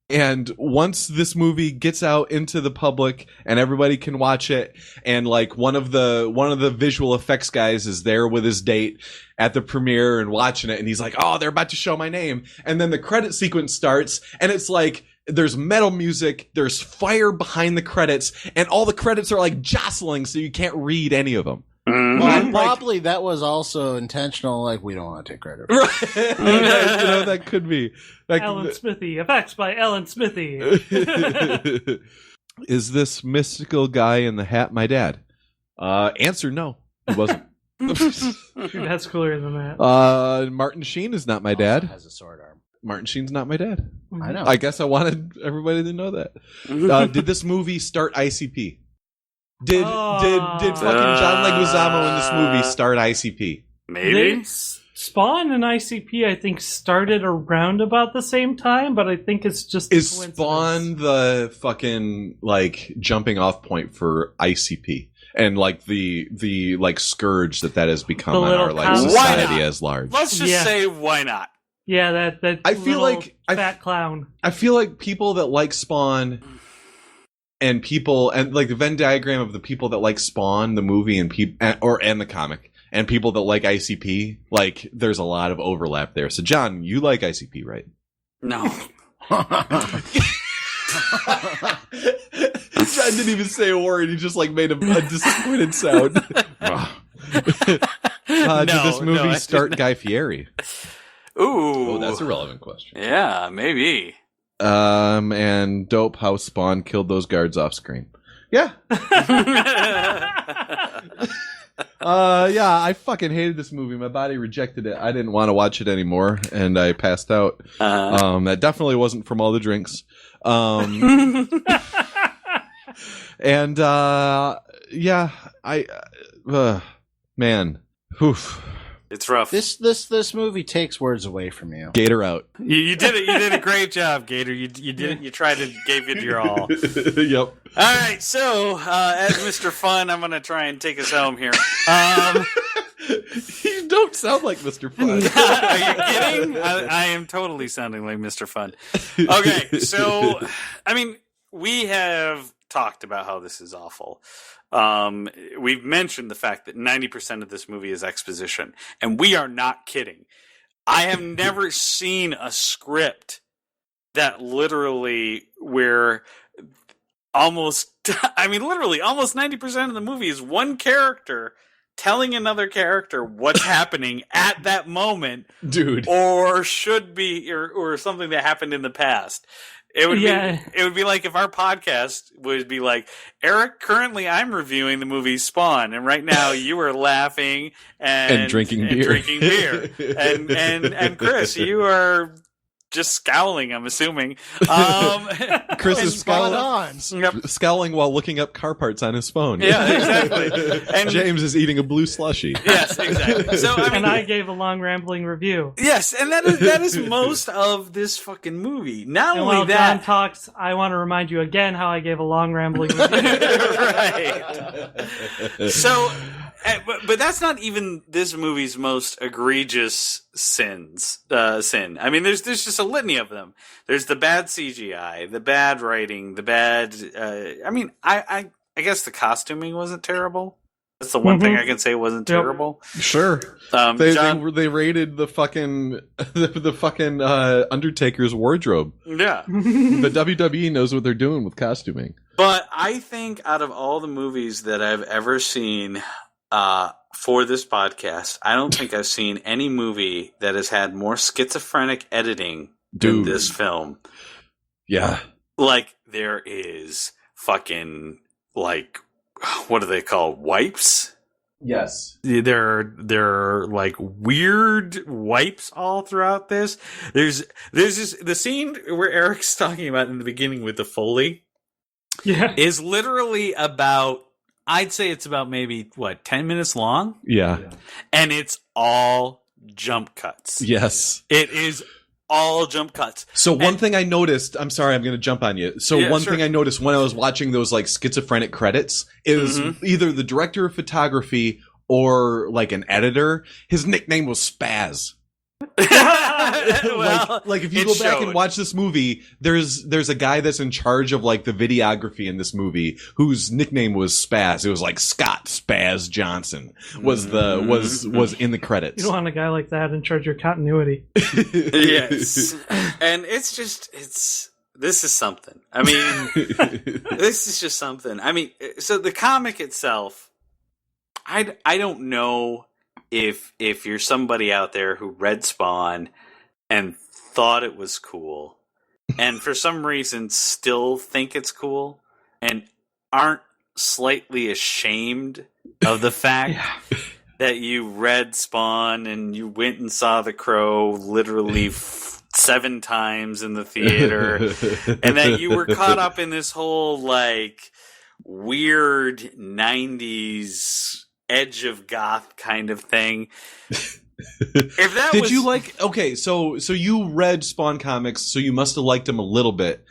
And once this movie gets out into the public and everybody can watch it, and like one of the visual effects guys is there with his date at the premiere and watching it, and he's like, "Oh, they're about to show my name," and then the credit sequence starts, and it's like there's metal music, there's fire behind the credits, and all the credits are like jostling, so you can't read any of them. Well, probably that was also intentional. Like, we don't want to take credit. Right. That could be. Alan Smithy. Effects by Alan Smithy. Is this mystical guy in the hat my dad? Answer no. He wasn't. That's cooler than that. Martin Sheen is not my dad. Has a sword arm. Martin Sheen's not my dad. I know. I guess I wanted everybody to know that. Did this movie start ICP? Did fucking John Leguizamo in this movie start ICP? Maybe. Spawn and ICP, I think, started around about the same time, but I think it's just is Spawn the fucking like jumping off point for ICP and like the like scourge that has become on our like society as large? Let's just say why not? Yeah, that I feel like fat clown. I feel like people that like Spawn. And people, and like the Venn diagram of the people that like Spawn, the movie, and the comic, and people that like ICP, like there's a lot of overlap there. So, John, you like ICP, right? No. John didn't even say a word. He just like made a disappointed sound. Did this movie start Guy Fieri? Ooh. Oh, that's a relevant question. Yeah, maybe. And dope how Spawn killed those guards off screen. Yeah. Yeah, I fucking hated this movie. My body rejected it. I didn't want to watch it anymore, and I passed out. That definitely wasn't from all the drinks. And yeah, man, oof. It's rough. This movie takes words away from you. Gator out. You did it. You did a great job, Gator. You did it. You tried to gave it your all. Yep. All right. So, as Mr. Fun, I'm gonna try and take us home here. You don't sound like Mr. Fun. Are you kidding? I am totally sounding like Mr. Fun. Okay. So, I mean, we have talked about how this is awful. We've mentioned the fact that 90% of this movie is exposition, and we are not kidding. I have never seen a script that literally where literally almost 90% of the movie is one character telling another character what's happening at that moment, dude, or should be, or something that happened in the past. It would be like if our podcast would be like, Eric, currently I'm reviewing the movie Spawn, and right now you are laughing and drinking beer. And Chris, you are just scowling, I'm assuming. Chris is scowling while looking up car parts on his phone. Yeah, exactly. And James is eating a blue slushie. Yes, exactly. So I gave a long rambling review. Yes, and that is most of this fucking movie. Not only while that, John talks, I want to remind you again how I gave a long rambling review. Right. So, but that's not even this movie's most egregious sin. I mean, there's just a litany of them. There's the bad CGI, the bad writing, the bad. I guess the costuming wasn't terrible. That's the one thing I can say wasn't terrible. Sure. They raided the fucking Undertaker's wardrobe. Yeah. The WWE knows what they're doing with costuming. But I think out of all the movies that I've ever seen for this podcast, I don't think I've seen any movie that has had more schizophrenic editing than this film. Yeah. Like, there is fucking, like, what do they call wipes? Yes. There are like weird wipes all throughout this. There's the scene where Eric's talking about in the beginning with the Foley. Yeah. Is literally about, I'd say it's about maybe 10 minutes long? Yeah. And it's all jump cuts. Yes. It is all jump cuts. So one thing I noticed, I'm sorry, I'm going to jump on you. So Yeah, one sure. thing I noticed when I was watching those like schizophrenic credits is either the director of photography or like an editor, his nickname was Spaz. Well, like if you it go back showed. and watch this movie, there's a guy that's in charge of like the videography in this movie whose nickname was Spaz. It was like Scott Spaz Johnson was in the credits. You don't want a guy like that in charge of your continuity. Yes. And this is something. I mean, this is just something. I mean, so the comic itself, I don't know if you're somebody out there who read Spawn and thought it was cool and for some reason still think it's cool and aren't slightly ashamed of the fact that you read Spawn and you went and saw The Crow literally 7 times in the theater and that you were caught up in this whole like weird 90s edge of goth kind of thing. If that Did was, you like? Okay, so you read Spawn comics, so you must have liked them a little bit.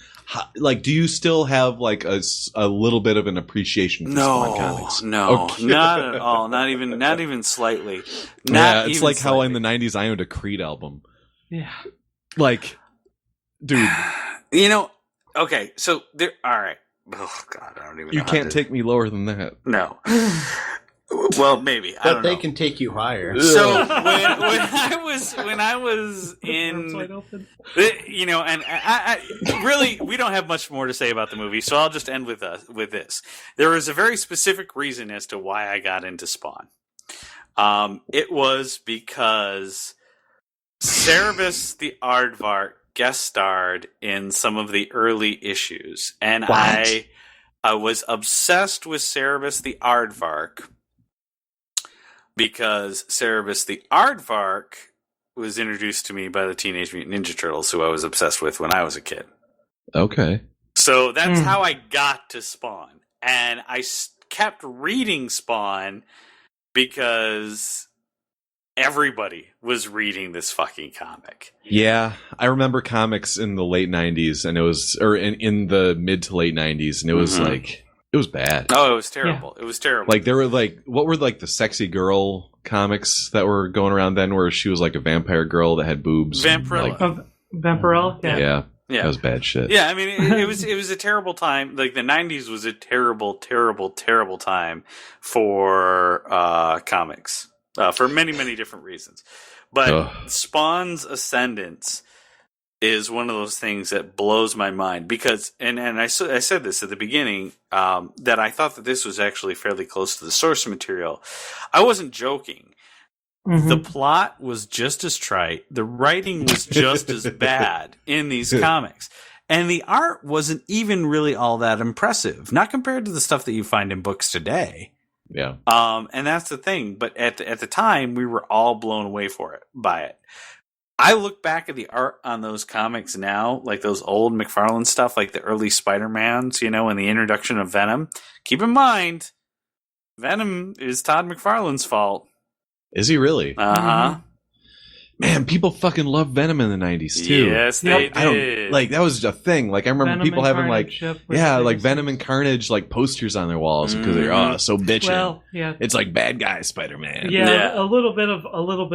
Like, do you still have like a little bit of an appreciation for Spawn comics? No, Okay. not at all. Not even slightly. Yeah, it's like how in the '90s I owned a Creed album. Yeah. Like, dude, You know, okay, so there. All right. Oh God, I don't even. you know can't take me lower than that. No. Well, maybe. I But don't they know. can take you higher. So when I was Doors wide in, open. you know, and I really we don't have much more to say about the movie, so I'll just end with this. There was a very specific reason as to why I got into Spawn. It was because Cerebus the Aardvark guest starred in some of the early issues, and I was obsessed with Cerebus the Aardvark because Cerebus the Aardvark was introduced to me by the Teenage Mutant Ninja Turtles, who I was obsessed with when I was a kid. Okay. So that's how I got to Spawn. And I kept reading Spawn because everybody was reading this fucking comic. Yeah, I remember comics in the late '90s, and it was, or in the mid to late '90s, and it was like, it was bad. Oh, it was terrible. It was terrible. Like there were like, what were like the sexy girl comics that were going around then, where she was like a vampire girl that had boobs? Vampirella. Like, Vampirella? yeah, Yeah. that was bad shit. Yeah, I mean, it was a terrible time. Like the '90s was a terrible, terrible, terrible time for comics for many, many different reasons. But Spawn's ascendance is one of those things that blows my mind because, and I said this at the beginning, that I thought that this was actually fairly close to the source material. I wasn't joking. The plot was just as trite. The writing was just as bad in these comics. And the art wasn't even really all that impressive, not compared to the stuff that you find in books today. Yeah. And that's the thing. But at the time, we were all blown away by it. I look back at the art on those comics now, like those old McFarlane stuff, like the early Spider-Mans, you know, and the introduction of Venom. Keep in mind, Venom is Todd McFarlane's fault. Is he really? Uh-huh. Man, people fucking love Venom in the '90s too. Yes, they I don't did. like that was a thing. Like I remember Venom people and having Carnage, like, yep, was yeah, the like biggest Venom and Carnage like posters on their walls because they're so bitchin'. Well, yeah. It's like bad guy Spider-Man. Yeah, a little bit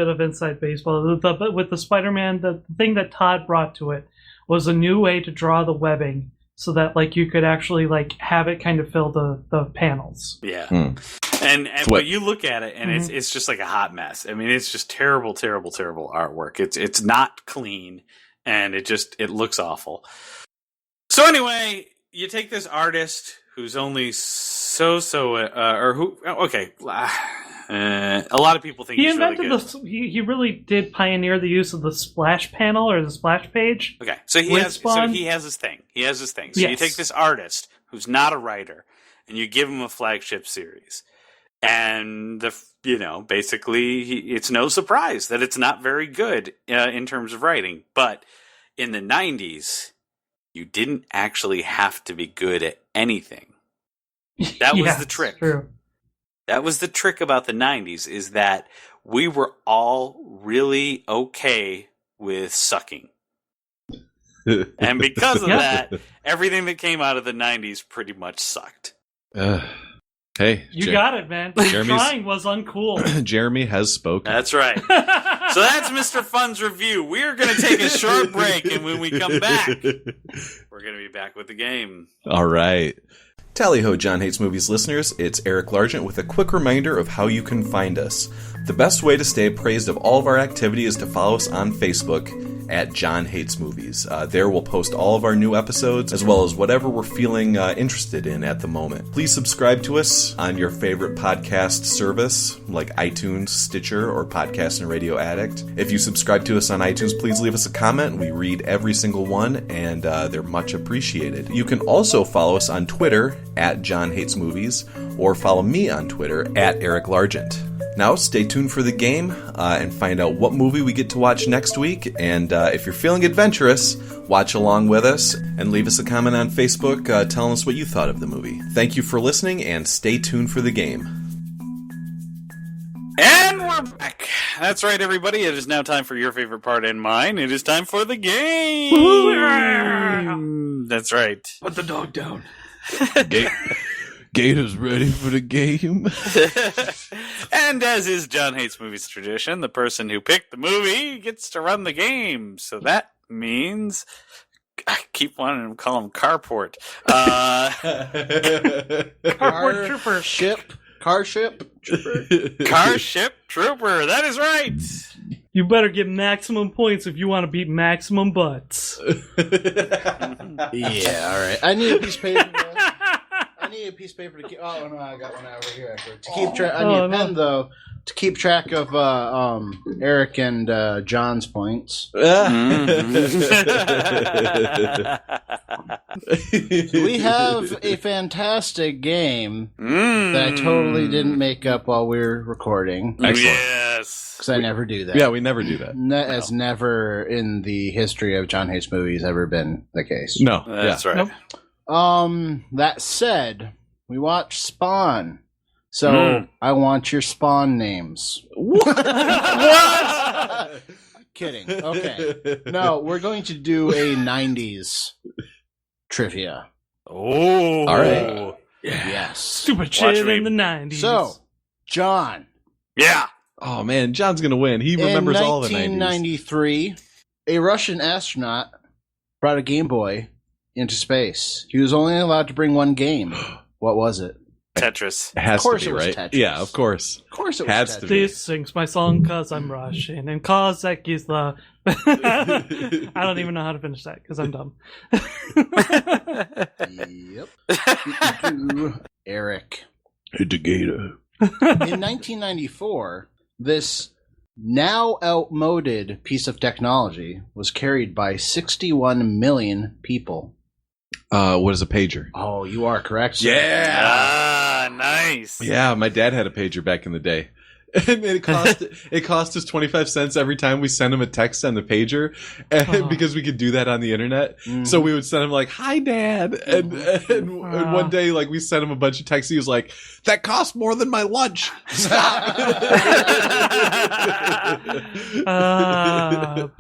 of inside baseball. But with the Spider-Man, the thing that Todd brought to it was a new way to draw the webbing, so that like you could actually like have it kind of fill the panels. Yeah. And but you look at it and it's just like a hot mess. I mean, it's just terrible, terrible, terrible artwork. It's not clean and it looks awful. So anyway, you take this artist who's only a lot of people think He he's invented really good. he really did pioneer the use of the splash panel or the splash page. Okay, so he With has Spawn? his thing. So you Yes. take this artist who's not a writer, and you give him a flagship series, and basically, it's no surprise that it's not very good in terms of writing. But in the '90s, you didn't actually have to be good at anything. That was the trick. True. That was the trick about the '90s, is that we were all really okay with sucking. And because of Yeah. that, everything that came out of the 90s pretty much sucked. Hey, You got it, man. Jeremy's- Trying was uncool. Jeremy has spoken. That's right. So that's Mr. Fun's review. We're going to take a short break, and when we come back, we're going to be back with the game. All right. Tally ho, John Hates Movies listeners. It's Eric Largent with a quick reminder of how you can find us. The best way to stay appraised of all of our activity is to follow us on Facebook at John Hates Movies. There we'll post all of our new episodes as well as whatever we're feeling interested in at the moment. Please subscribe to us on your favorite podcast service like iTunes, Stitcher, or Podcast and Radio Addict. If you subscribe to us on iTunes, please leave us a comment. We read every single one, and they're much appreciated. You can also follow us on Twitter at John Hates Movies, or follow me on Twitter at Eric Largent. Now, stay tuned for the game and find out what movie we get to watch next week. And if you're feeling adventurous, watch along with us and leave us a comment on Facebook telling us what you thought of the movie. Thank you for listening, and stay tuned for the game. And we're back. That's right, everybody. It is now time for your favorite part and mine. It is time for the game. That's right. Put the dog down. Gator's ready for the game. And as is John Hates Movies tradition, the person who picked the movie gets to run the game. So that means I keep wanting to call him Carport. Carport Trooper. Car ship trooper. Car Ship Trooper. That is right. You better get maximum points if you want to beat maximum butts. Yeah, all right. I need a piece of paper. To keep. Oh no, I got one over here. Actually, to keep track. I need a pen though to keep track of Eric and John's points. We have a fantastic game that I totally didn't make up while we were recording. Excellent. Yes. Because I never do that. Yeah, we never do that. Has never in the history of John Hates Movies ever been the case. No. That's right. Nope. That said, we watched Spawn. So I want your Spawn names. What? Kidding. Okay. No, we're going to do a 90s trivia. Oh. All right. Yes. Stupid Watch shit me. in the 90s. So, John. Yeah. Oh, man. John's going to win. He remembers all the 90s. In 1993, a Russian astronaut brought a Game Boy into space. He was only allowed to bring one game. What was it? Tetris. It has Of course to be, it was right? Tetris. Yeah, of course. Of course it was Has Tetris. to be. This sings my song cause I'm Russian and Cossack is the... I don't even know how to finish that because I'm dumb. Yep. Eric. Hit the gator. In 1994, this now outmoded piece of technology was carried by 61 million people. What is a pager? Oh, you are correct, sir. Ah, nice. Yeah, my dad had a pager back in the day. And it cost us 25 cents every time we sent him a text on the pager, and because we could do that on the internet. Mhm. So we would send him like, "Hi, Dad," and one day like we sent him a bunch of texts. He was like, "That cost more than my lunch." Stop.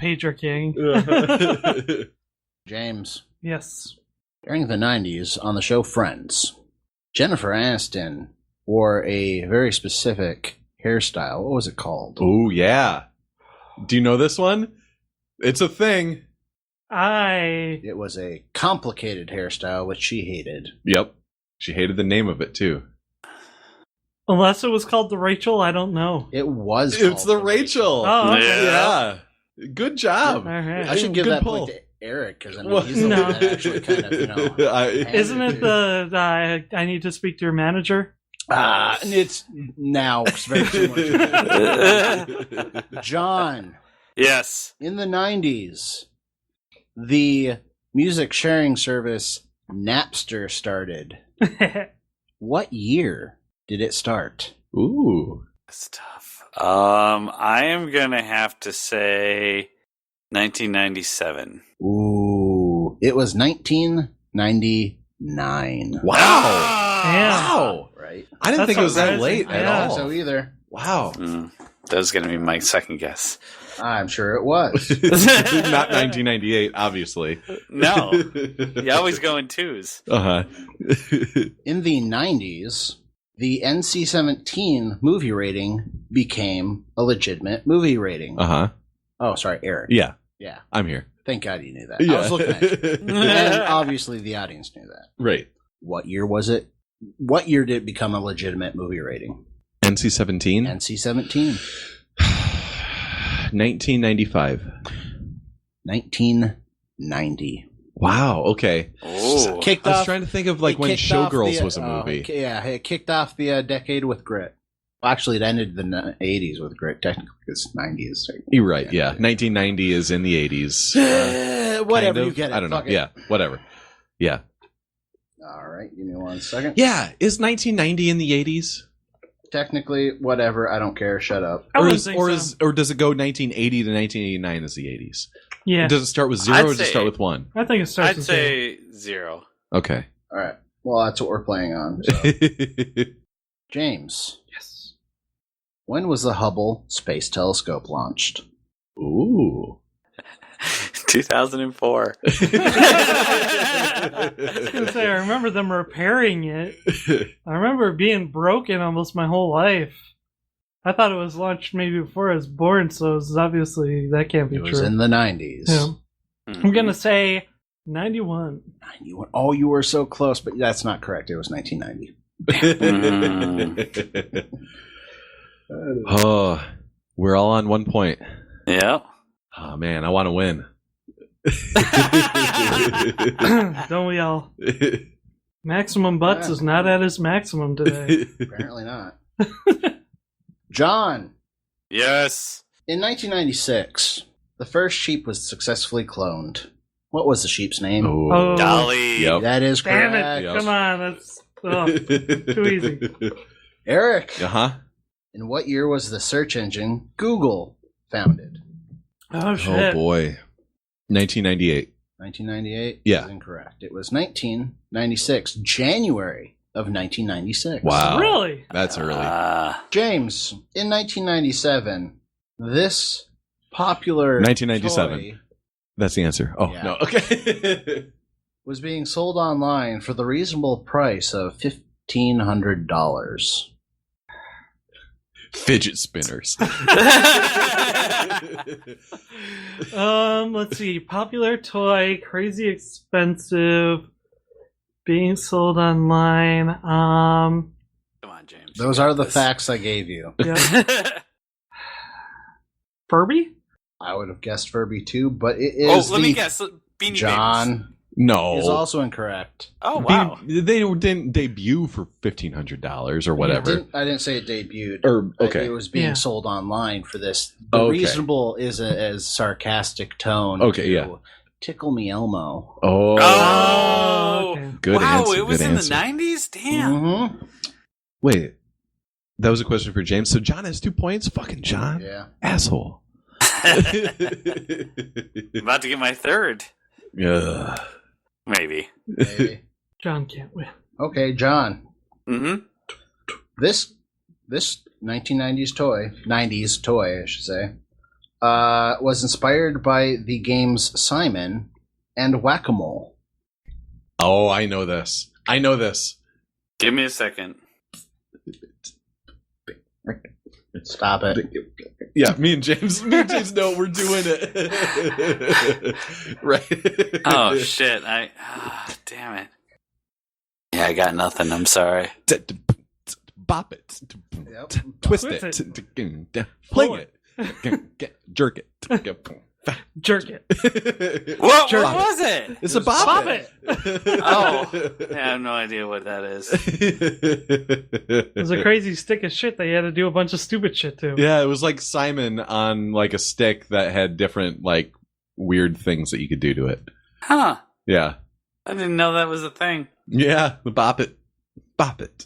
Pager King. James. Yes. During the 90s, on the show Friends, Jennifer Aniston wore a very specific hairstyle. What was it called? Oh yeah. Do you know this one? It's a thing. It was a complicated hairstyle, which she hated. Yep. She hated the name of it too. Unless it was called the Rachel, I don't know. It was. It's called the Rachel. Oh, okay. Yeah. Good job. All right. I should give Good that pull. point to Eric because I mean Well, he's the no. one that actually kind of Isn't it the I need to speak to your manager? and it's now very similar. John, Yes. in the 90s, the music sharing service Napster started. What year did it start? Ooh. That's tough. I am going to have to say 1997. Ooh, it was 1999. Wow. Damn. Wow. Right? I didn't That's think it was that surprising. late at Yeah. all. So either. Wow. That was going to be my second guess. I'm sure it was. Not 1998, obviously. No. You always go in twos. Uh-huh. In the 90s, the NC-17 movie rating became a legitimate movie rating. Uh-huh. Oh, sorry, Eric. Yeah. Yeah. I'm here. Thank God you knew that. Yeah. I was looking at you. And obviously the audience knew that. Right. What year was it? What year did it become a legitimate movie rating? NC-17? NC-17. 1995. 1990. Wow, okay. Oh. Kicked I was off, trying to think of it like when kicked off Showgirls the- was a movie. It kicked off the decade with Grit. Well, actually, it ended the 80s with Grit. Technically, it's 90s. You're right, yeah. 1990 is in the 80s. Whatever, kind of. you get it. I don't know. Fuck it. Yeah, whatever. Yeah. All right, give me 1 second. Yeah, is 1990 in the 80s? Technically, whatever. I don't care. Shut up. I Or wouldn't is, think or so. is or does it go 1980 to 1989 as the 80s? Yeah, Does it start with 0 I'd or does it say- start with 1? I think it starts I'd with say 0. Okay. All right. Well, that's what we're playing on. So. James, yes. when was the Hubble Space Telescope launched? Ooh. 2004. I was gonna say, I remember them repairing it. I remember it being broken almost my whole life. I thought it was launched maybe before I was born, so it's obviously that can't be It was true. in the 90s. Yeah. I'm gonna say 91. 91. Oh, you were so close, but that's not correct. It was 1990. Oh, we're all on 1 point. Yeah. Oh man, I want to win. Don't we all? Maximum Butts is not at his maximum today. Apparently not. John, Yes. in 1996, the first sheep was successfully cloned. What was the sheep's name? Oh, Dolly. Yep. That is damn correct. it! Yep. Come on, that's too easy. Eric, Uh-huh. in what year was the search engine Google founded? Oh Oh shit! boy. 1998. 1998? Yeah. Is incorrect. It was 1996, January of 1996. Wow. Really? That's early. James, in 1997, this popular 1997. toy That's the answer. Oh, Yeah. no. Okay. was being sold online for the reasonable price of $1,500. Fidget spinners. Let's see. Popular toy, crazy expensive, being sold online. Come on, James. Those You got are the this. facts I gave you. Yeah. Furby? I would have guessed Furby too, but it is let me guess. Beanie Babies. John No. is also incorrect. Oh, wow. They didn't debut for $1,500 or whatever. I didn't say it debuted. Or okay. It was being Yeah. sold online for this. The Okay. reasonable is a sarcastic tone. Okay, to yeah. Tickle me Elmo. Oh. Oh. okay. Good wow, answer. it was good in answer. the 90s? Damn. Mm-hmm. Wait. That was a question for James. So John has 2 points? Fucking John. Yeah. Asshole. About to get my third. Yeah. Maybe. Maybe. John can't win. Okay, John. Mm-hmm. This 1990s toy, 90s toy, I should say, was inspired by the games Simon and Whack-A-Mole. Oh, I know this. Give me a second. Stop it. Yeah, me and James know we're doing it. Right. Oh, shit. Damn it. Yeah, I got nothing. I'm sorry. Bop it. Yep. Twist Twist it. Pull Fling it. Jerk it. Jerk it. What Jerk was it? It's a Bop bop it. Oh. Yeah, I have no idea what that is. It was a crazy stick of shit. They had to do a bunch of stupid shit too. Yeah, it was like Simon on like a stick that had different like weird things that you could do to it. Huh. Yeah. I didn't know that was a thing. Yeah, the bop it. Bop it.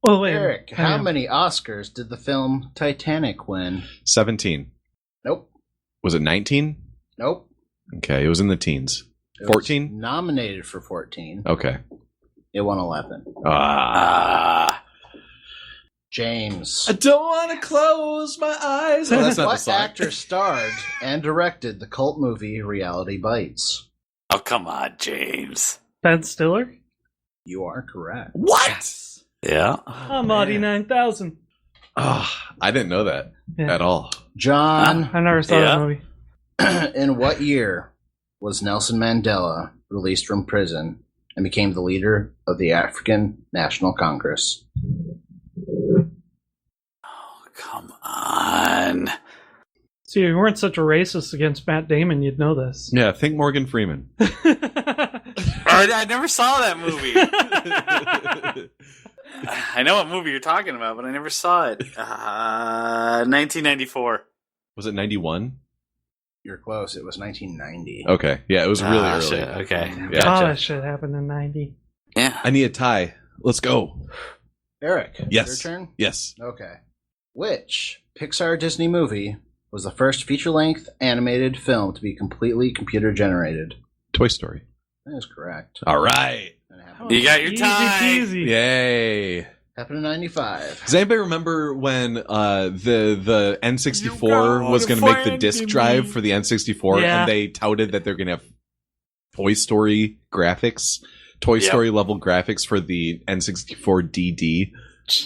Well, wait. a minute. Eric, Hang how on. many Oscars did the film Titanic win? 17. Nope. Was it 19? Nope. Okay, it was in the teens. It was 14? Nominated for 14. Okay. It won 11. Ah. James. I don't want to close my eyes. Oh, that's not the What song. actor starred and directed the cult movie Reality Bites? Oh, come on, James. Ben Stiller? You are correct. What? Yeah. I'm Audi 9000. Oh, I didn't know that Yeah. at all. John, I never saw Yeah. that movie. in what year was Nelson Mandela released from prison and became the leader of the African National Congress? Oh, come on. See, if you weren't such a racist against Matt Damon, you'd know this. Yeah, think Morgan Freeman. I never saw that movie. I know what movie you're talking about, but I never saw it. 1994. Was it 91? You're close. It was 1990. Okay. Yeah, it was really Ah, early. shit. Okay. Yeah. Oh, that shit happened in 90. Yeah. I need a tie. Let's go. Eric, Yes. your turn? Yes. Okay. Which Pixar Disney movie was the first feature-length animated film to be completely computer-generated? Toy Story. That is correct. All right. That happened, You got your Easy tie. peasy. Yay. happened in 95. Does anybody remember when the N64 was going to make the disk find drive me. for the N64 Yeah. and they touted that they're going to have Toy Story graphics, Toy Story level graphics for the N64 DD?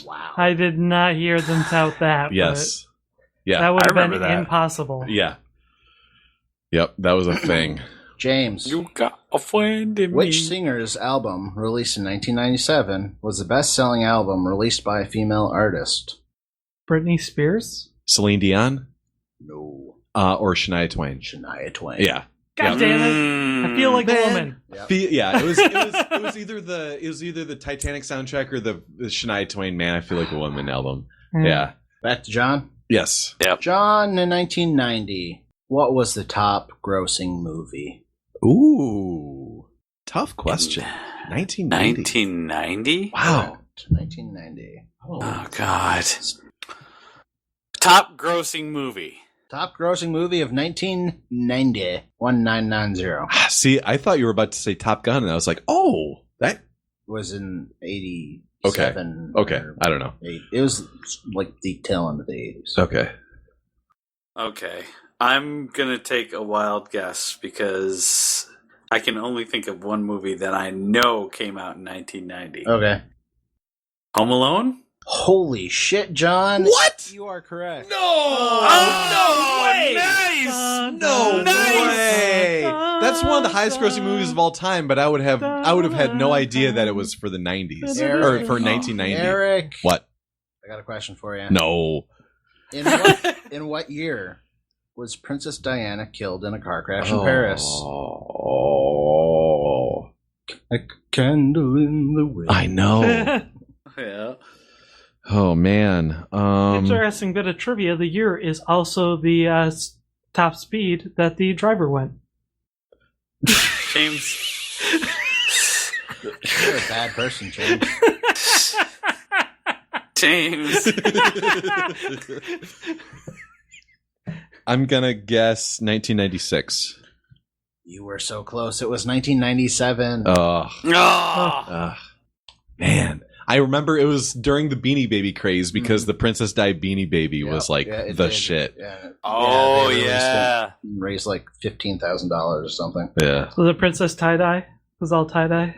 Wow. I did not hear them tout that. Yes. But Yeah. that would I have been remember that. impossible. Yeah. Yep, that was a thing. James, You got a friend in which me. singer's album, released in 1997, was the best-selling album released by a female artist? Britney Spears? Celine Dion No. or Shania Twain? Shania Twain. Yeah. God damn it. I feel like a woman. Yep. Yeah, it was either the Titanic soundtrack or the Shania Twain "Man I Feel Like a Woman" album. Yeah. Back to John. Yes. John, in 1990, what was the top grossing movie? Ooh. Tough question. 1990. 1990? Wow. 1990. Oh, God. Top grossing movie. Top grossing movie of 1990. 1990. See, I thought you were about to say Top Gun, and I was like, oh, that. Was in 87. Okay. or I don't know. 8. It was like the tail end of the 80s. Okay. Okay. I'm going to take a wild guess because I can only think of one movie that I know came out in 1990. Okay. Home Alone? Holy shit, John. What? You are correct. No! Oh, no way! nice! No Nice! way! That's one of the highest grossing movies of all time, but I would have had no idea that it was for the 90s. Eric. Or for 1990. Eric. What? I got a question for you. No. In what year was Princess Diana killed in a car crash in Paris? Oh. A candle in the wind. I know. Yeah. Oh man. Interesting bit of trivia. The year is also the top speed that the driver went. James. You're a bad person, James. James. I'm gonna guess 1996. You were so close. It was 1997. Oh. Oh. Man. I remember it was during the Beanie Baby craze because the Princess Di Beanie Baby was like it the did. shit. Yeah. Oh, they released yeah. it, raised like $15,000 or something. Yeah. So the princess tie-dye was all tie-dye?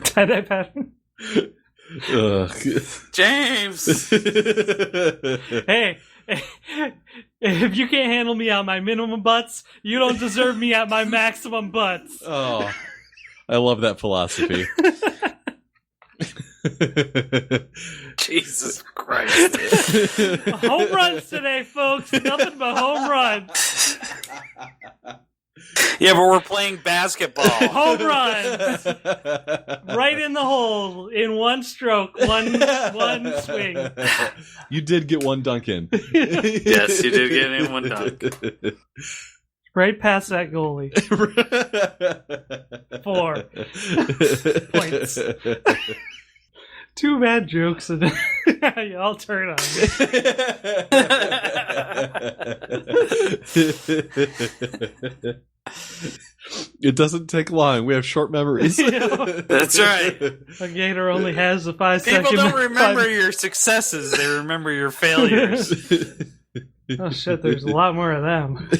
Tie-dye pattern? Ugh. James. Hey, if you can't handle me at my minimum butts, you don't deserve me at my maximum butts. Oh, I love that philosophy. Jesus Christ. Home runs today, folks. Nothing but home runs. Yeah, but we're playing basketball. Home runs. Right in the hole in one stroke, one swing. You did get one dunk in. Yes, you did get in one dunk. Right past that goalie. 4 points. Two bad jokes and I'll turn on me. It doesn't take long. We have short memories. That's right. A gator only has a 5-second. People don't remember your successes; they remember your failures. Oh shit! There's a lot more of them.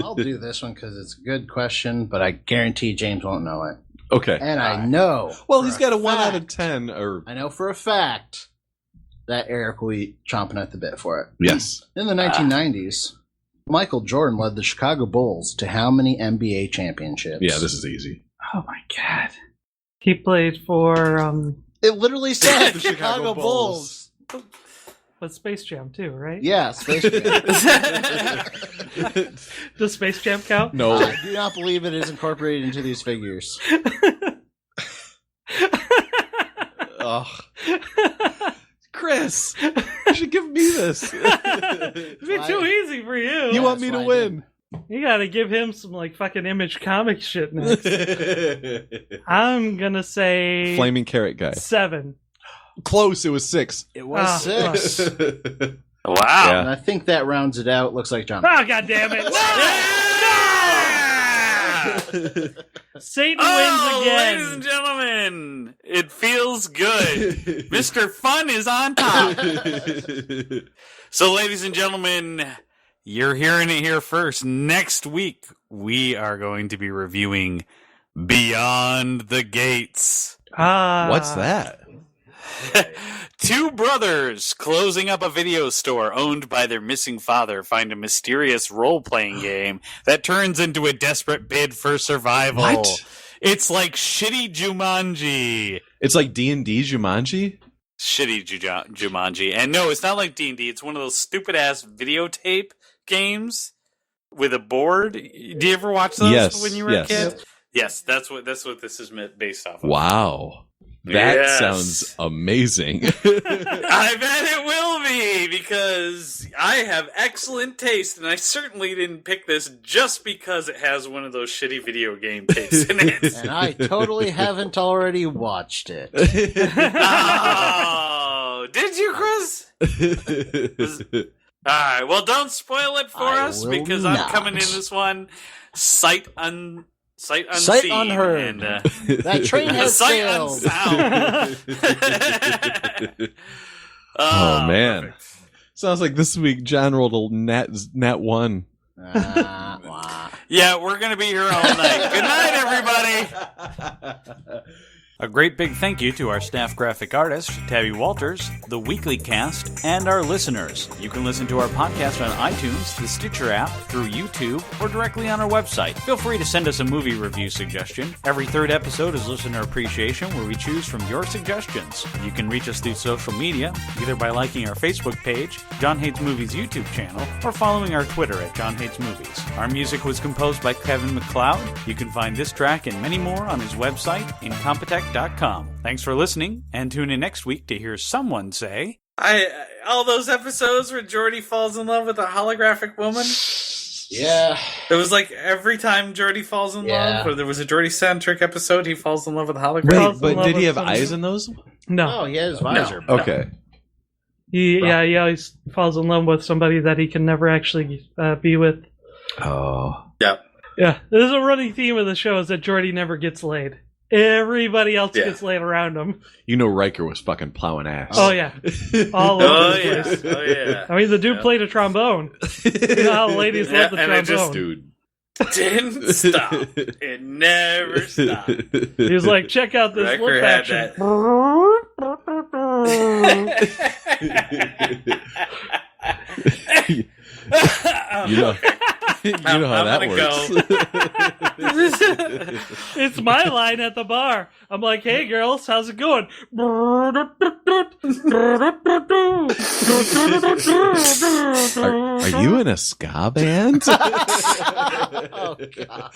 I'll do this one because it's a good question, but I guarantee James won't know it. Okay. And I know. Well, for he's got a 1 out of fact- 10. Or I know for a fact that Eric will be chomping at the bit for it. yes. In the 1990s, Michael Jordan led the Chicago Bulls to how many NBA championships? Yeah, this is easy. Oh my god! He played for It literally said The the Chicago Chicago Bulls. but Space Jam too, right? Yeah, Space Jam. Does Space Jam count? No. I do not believe it is incorporated into these figures. Ugh. Chris, you should give me this. It'd be too easy for you. You want me That's to why I win. You gotta give him some like fucking Image comic shit next. I'm gonna say Flaming carrot guy. 7. Close. It was 6. It was Ah, 6. Wow. And I think that rounds it out. Looks like John. Oh god damn it! Satan wins again. Ladies and gentlemen, it feels good. Mr. Fun is on top. So, ladies and gentlemen, you're hearing it here first. Next week, we are going to be reviewing Beyond the Gates. What's that? Two brothers closing up a video store owned by their missing father find a mysterious role-playing game that turns into a desperate bid for survival. What? It's like shitty Jumanji. It's like D&D Jumanji? Shitty Jumanji. And no, it's not like D&D. It's one of those stupid-ass videotape games with a board. Do you ever watch those Yes, when you were yes. a kid? Yes, that's what this is based off of. Wow. That Yes. sounds amazing. I bet it will be, because I have excellent taste, and I certainly didn't pick this just because it has one of those shitty video game tapes in it. And I totally haven't already watched it. Oh, did you, Chris? Alright, well, don't spoil it for I us, will because not. I'm coming in this one sight unseen. Sight unheard. And, That train has sight sailed. unsound. Oh, man. Perfect. Sounds like this week John rolled a nat 1. Wah. Yeah, we're going to be here all night. Good night, everybody. A great big thank you to our staff graphic artist, Tabby Walters, the Weekly Cast, and our listeners. You can listen to our podcast on iTunes, the Stitcher app, through YouTube, or directly on our website. Feel free to send us a movie review suggestion. Every third episode is Listener Appreciation, where we choose from your suggestions. You can reach us through social media, either by liking our Facebook page, John Hates Movies YouTube channel, or following our Twitter at John Hates Movies. Our music was composed by Kevin MacLeod. You can find this track and many more on his website, Incompetech.com. Thanks for listening, and tune in next week to hear someone say, all those episodes where Jordy falls in love with a holographic woman? Yeah. It was like every time Jordy falls in love, or there was a Jordy soundtrack episode, he falls in love with a hologram. Wait, but did he have eyes in those? No. Oh, he has visor. Okay. He always falls in love with somebody that he can never actually be with. Oh. Yep. Yeah, there's a running theme of the show is that Jordy never gets laid. Everybody else gets laid around him. You know Riker was fucking plowing ass. Oh yeah, all over the place. Oh yeah. I mean, the dude played a trombone. You know how ladies love the and it trombone. just Dude. didn't stop. It never stopped. He was like, check out this Riker lip had action. You know, you know how that I'm works. It's my line at the bar. I'm like, hey girls, how's it going? Are you in a ska band? Oh, God.